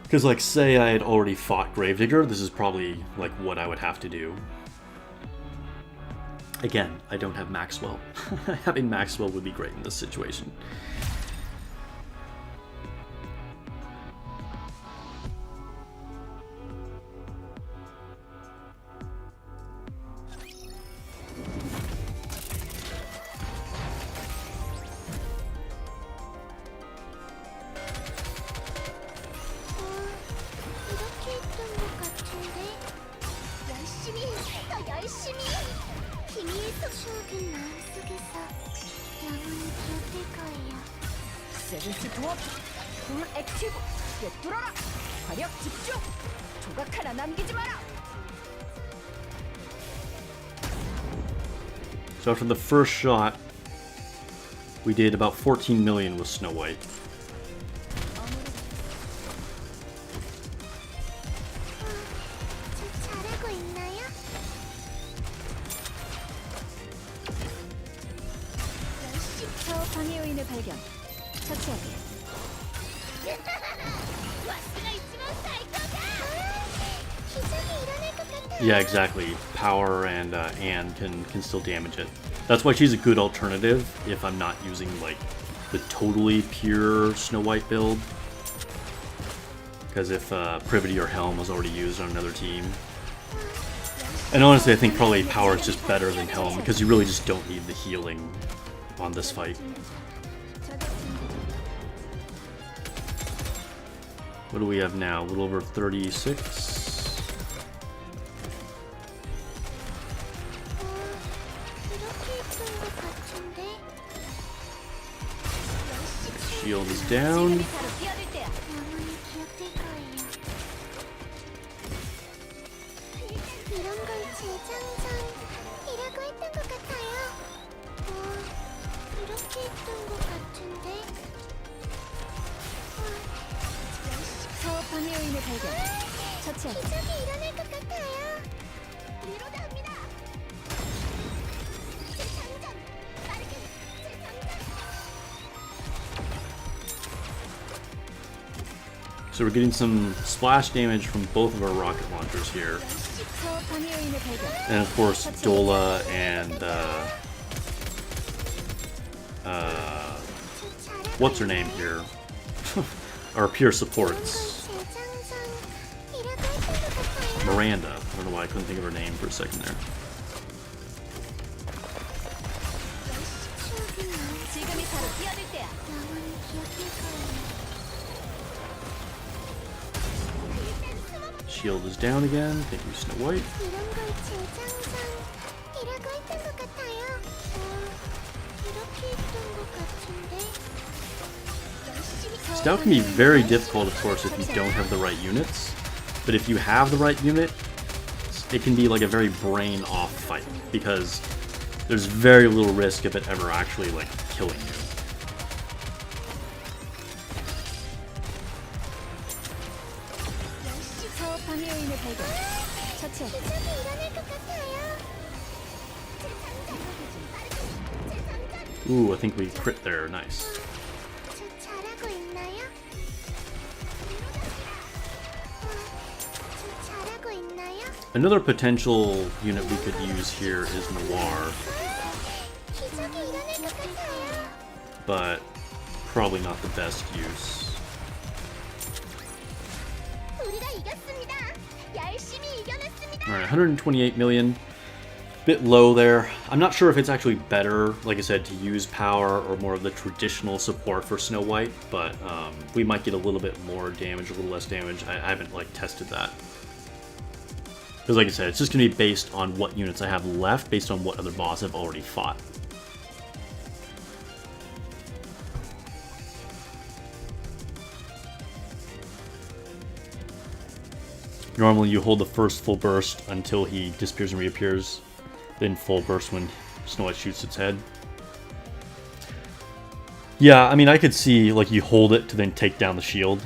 Because, like, say I had already fought Gravedigger, this is probably, like, what I would have to do. Again, I don't have Maxwell. Having Maxwell would be great in this situation. So after the first shot, we did about 14 million with Snow White. Yeah, exactly. Power and Anne can still damage it. That's why she's a good alternative if I'm not using like the totally pure Snow White build. Because if Privity or Helm was already used on another team. And honestly, I think probably Power is just better than Helm because you really just don't need the healing on this fight. What do we have now? A little over 36. Shield is down. 영원히 기억될 거예요. 이런 걸 재장전이라고 했던 것 같아요. 이렇게 했던 것 같은데. 사업 방해 요인을 발견. 처치한다. 기적이 일어날 것 같아요. 리로드합니다. 재장전. 빠르게 재장전. So we're getting some splash damage from both of our rocket launchers here. 사업 방해 요인을 발견. And of course, Dola and what's her name here? Our pure supports. 재장전이라고 했던 것 같아요. Miranda. I don't know why I couldn't think of her name for a second there. 지금이 바로 뛰어들 때야. 영원히 기억될 거예요. Shield is down again. Thank you, Snow White. 이런 걸 재장전이라고 했던 것 같아요. 이렇게 했던 것 같은데. Stout can be very difficult, of course, if you don't have the right units. But if you have the right unit, it can be like a very brain-off fight, because there's very little risk of it ever actually, like, killing you. 사업 방해 요인을 발견. 처치한다. 기적이 일어날 것 같아요. 재장전. Ooh, I think we crit there. Nice. 저 잘하고 있나요? 저 잘하고 있나요? Another potential unit we could use here is Noir, 기적이 일어날 것 같아요. but probably not the best use. 우리가 이겼습니다. 열심히 이겨냈습니다. Alright, 128 million. Bit low there. I'm not sure if it's actually better, like I said, to use power or more of the traditional support for Snow White, but we might get a little bit more damage, a little less damage. I haven't like tested that. Because like I said, it's just going to be based on what units I have left, based on what other boss I've already fought. Normally you hold the first full burst until he disappears and reappears, then full burst when Snow White shoots its head. Yeah, I mean, I could see, like, you hold it to then take down the shield.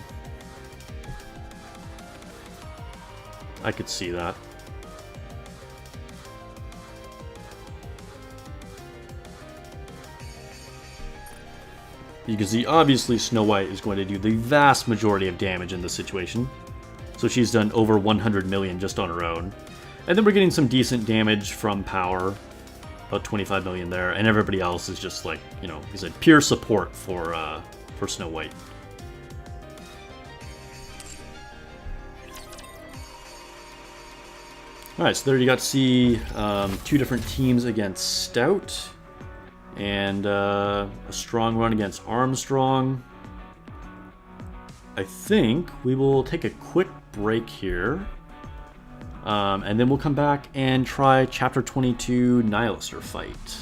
I could see that. You can see, obviously, Snow White is going to do the vast majority of damage in this situation. So she's done over 100 million just on her own. And then we're getting some decent damage from power. About 25 million there. And everybody else is just like, you know, he said pure support for Snow White. Alright, so there you got to see two different teams against Stout. And a strong run against Armstrong. I think we will take a quick break here. And then we'll come back and try Chapter 22 Nihilister fight.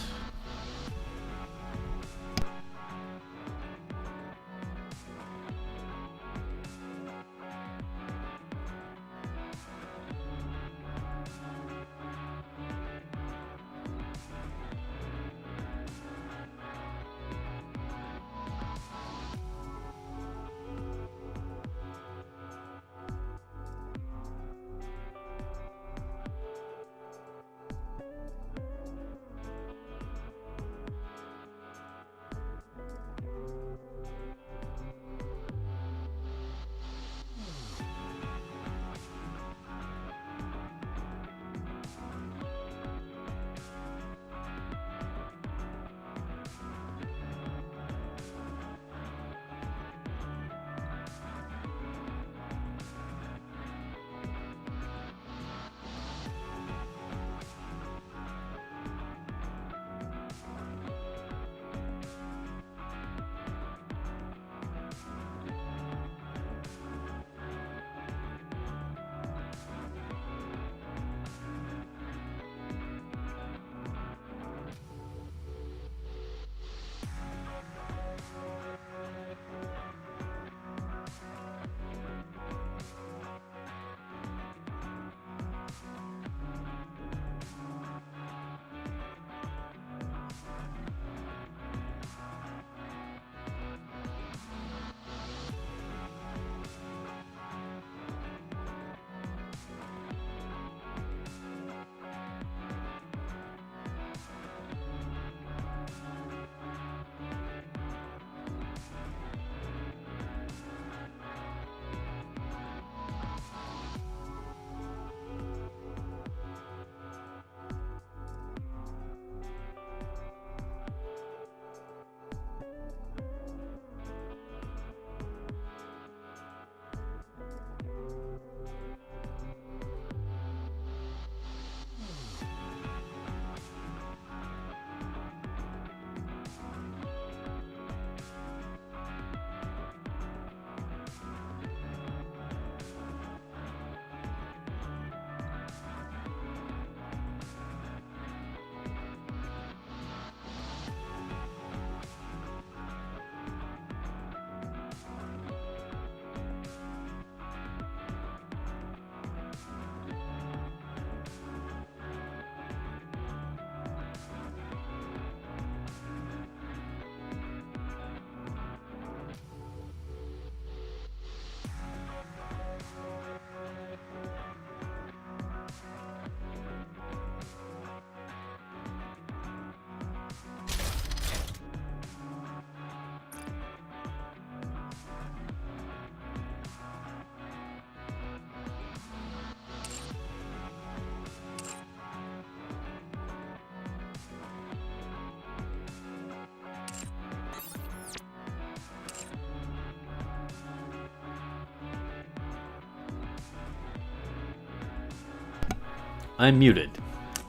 I'm muted.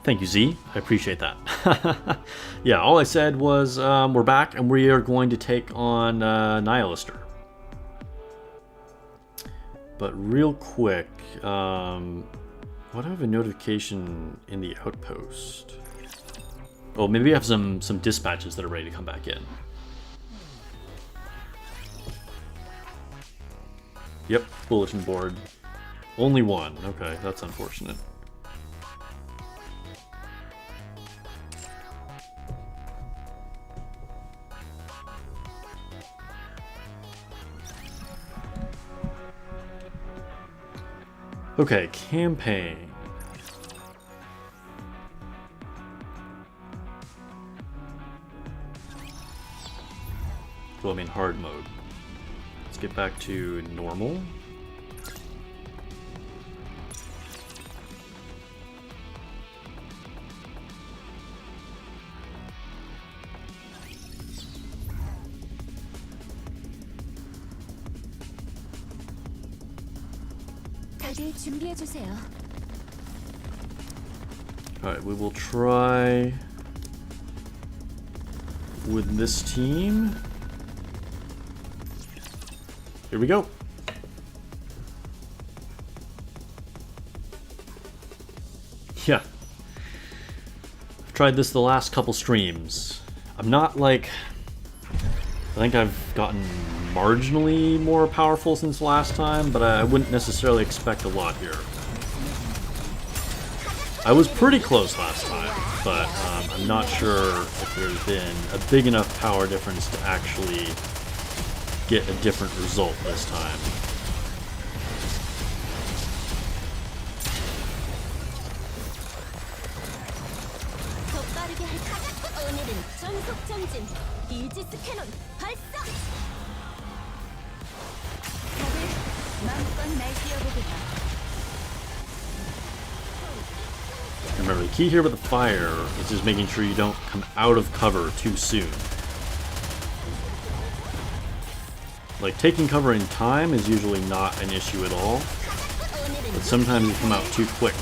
Thank you, Z. I appreciate that. Yeah, all I said was we're back and we are going to take on Nihilister. But real quick, why do I have a notification in the outpost? Oh, maybe I have some dispatches that are ready to come back in. Yep, bulletin board. Only one. Okay, that's unfortunate. Okay, campaign. Well, I mean hard mode. Let's get back to normal. 다들 준비해 주세요. Alright, we will try with this team. Here we go. Yeah. I've tried this the last couple streams. I'm not like... I think I've gotten marginally more powerful since last time, but I wouldn't necessarily expect a lot here. I was pretty close last time, but I'm not sure if there's been a big enough power difference to actually get a different result this time. Remember, the key here with the fire is just making sure you don't come out of cover too soon. Like, taking cover in time is usually not an issue at all, but sometimes you come out too quick.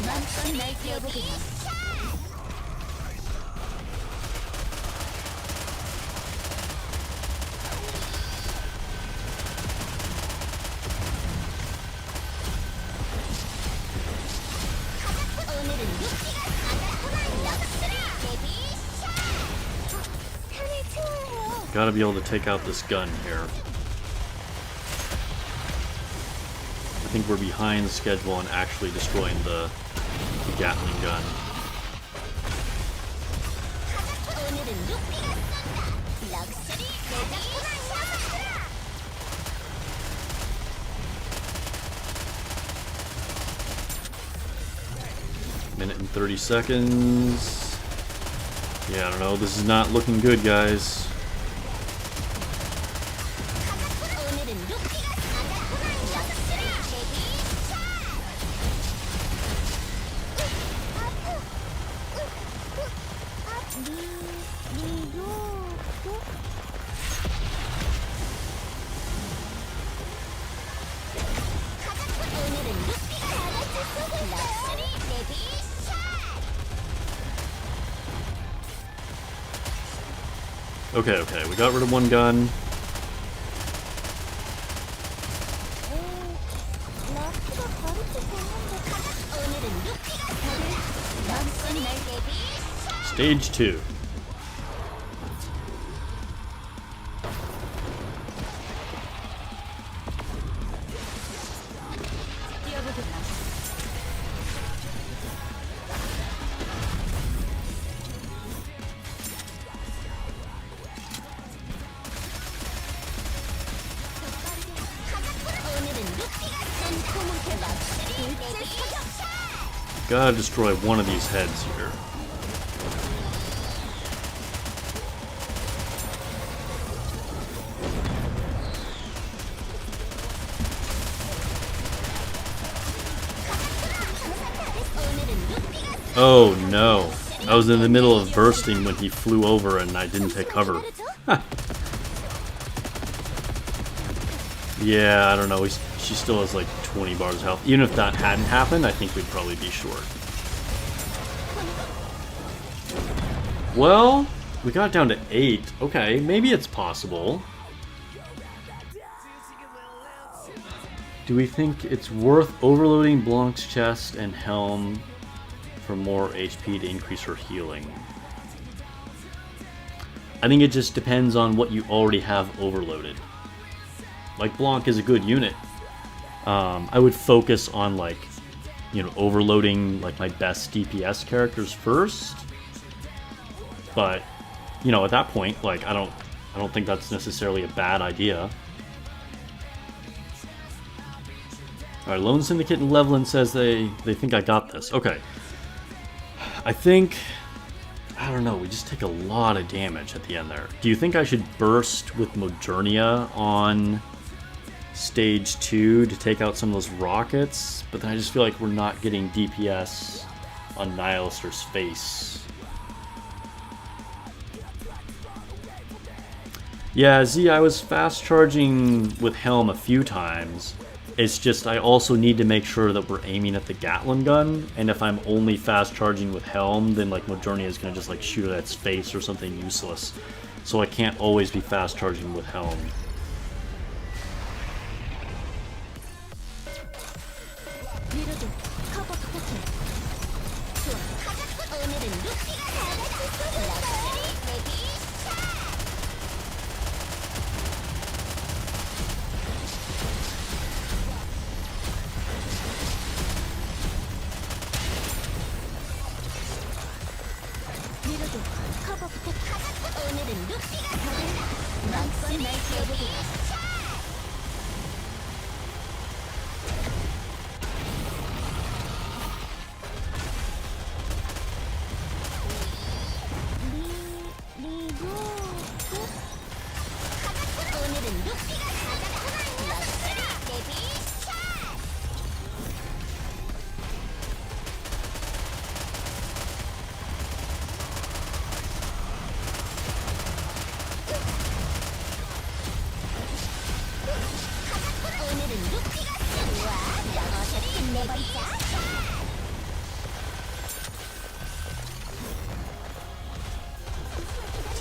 Gotta be able to take out this gun here. I think we're behind schedule on actually destroying the Gatling gun. Minute and 30 seconds. Yeah, I don't know. This is not looking good, guys. Okay, we got rid of one gun. Stage 2. Gotta destroy one of these heads here. Oh no. I was in the middle of bursting when he flew over and I didn't take cover. Yeah, I don't know. She still has like 20 bars of health. Even if that hadn't happened, I think we'd probably be short. Well, we got down to 8. Okay, maybe it's possible. Do we think it's worth overloading Blanc's chest and helm for more HP to increase her healing? I think it just depends on what you already have overloaded. Like, Blanc is a good unit. I would focus on, like, you know, overloading like my best DPS characters first. But, you know, at that point, like, I don't think that's necessarily a bad idea. Alright, Lone Syndicate and Levelin says they think I got this. Okay. I think, I don't know, we just take a lot of damage at the end there. Do you think I should burst with Modernia on stage 2 to take out some of those rockets? But then I just feel like we're not getting DPS on Nihilister's face. Yeah, Z, I was fast charging with Helm a few times. It's just I also need to make sure that we're aiming at the Gatling gun, and if I'm only fast charging with Helm, then like Modernia is gonna just like shoot at its face or something useless. So I can't always be fast charging with Helm.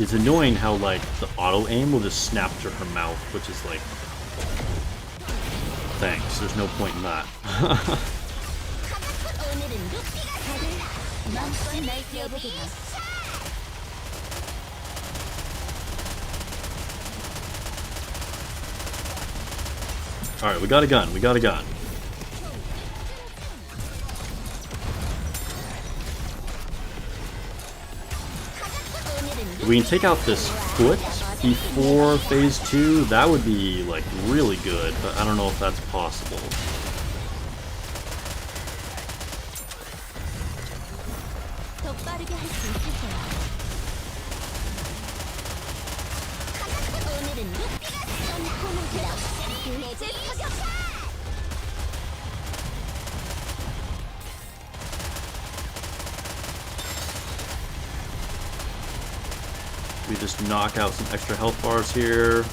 It's annoying how like the auto aim will just snap to her mouth, which is like, thanks, there's no point in that. Alright, we got a gun, we got a gun. We can take out this foot before phase 2. That would be like really good, but I don't know if that's possible. We just knock out some extra health bars here.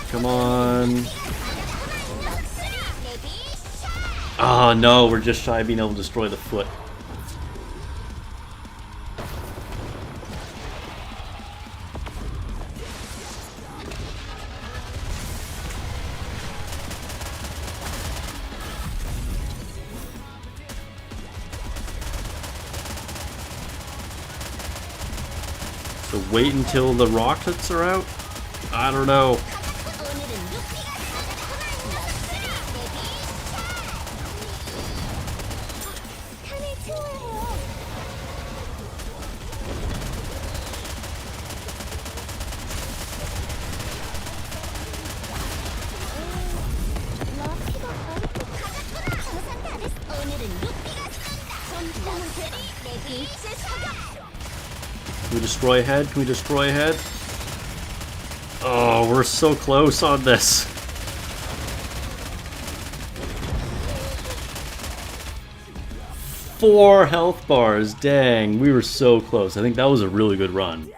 Come on. Oh no, we're just shy of being able to destroy the foot. So wait until the rockets are out? I don't know. Can we destroy ahead? Can we destroy ahead? Oh, we're so close on this. Four health bars, dang, we were so close. I think that was a really good run.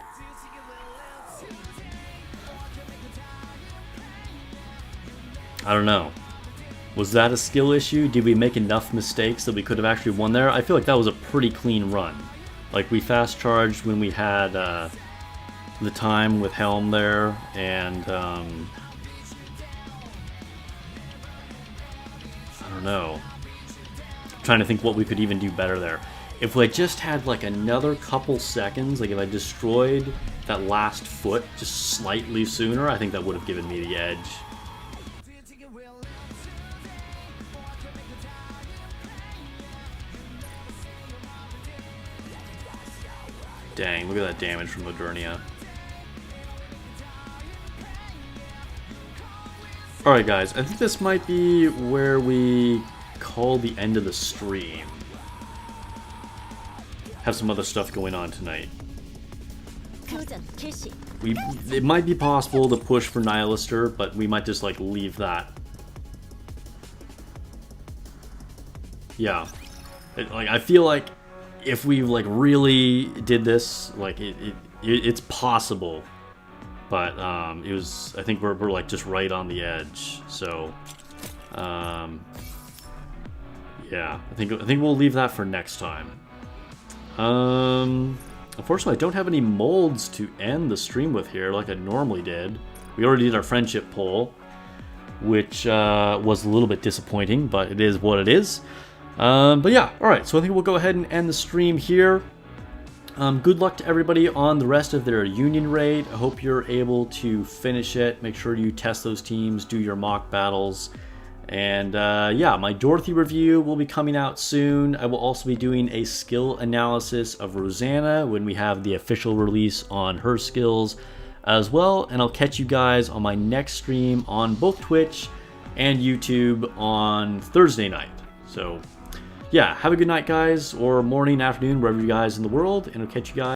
I don't know. Was that a skill issue? Did we make enough mistakes that we could have actually won there? I feel like that was a pretty clean run. Like, we fast charged when we had the time with Helm there, and I don't know. I'm trying to think what we could even do better there. If I just had like another couple seconds, like if I destroyed that last foot just slightly sooner, I think that would have given me the edge. Dang, look at that damage from Modernia. Alright guys, I think this might be where we call the end of the stream. Have some other stuff going on tonight. It might be possible to push for Nihilister, but we might just like leave that. Yeah. I feel like if we like really did this, like it's possible, but it was. I think we're like just right on the edge. So, yeah, I think we'll leave that for next time. Unfortunately, I don't have any molds to end the stream with here like I normally did. We already did our friendship poll, which was a little bit disappointing, but it is what it is. But yeah, alright, so I think we'll go ahead and end the stream here. Good luck to everybody on the rest of their Union raid. I hope you're able to finish it. Make sure you test those teams, do your mock battles. And yeah, my Dorothy review will be coming out soon. I will also be doing a skill analysis of Rosanna when we have the official release on her skills as well. And I'll catch you guys on my next stream on both Twitch and YouTube on Thursday night. So yeah, have a good night guys, or morning, afternoon, wherever you guys in the world, and I'll catch you guys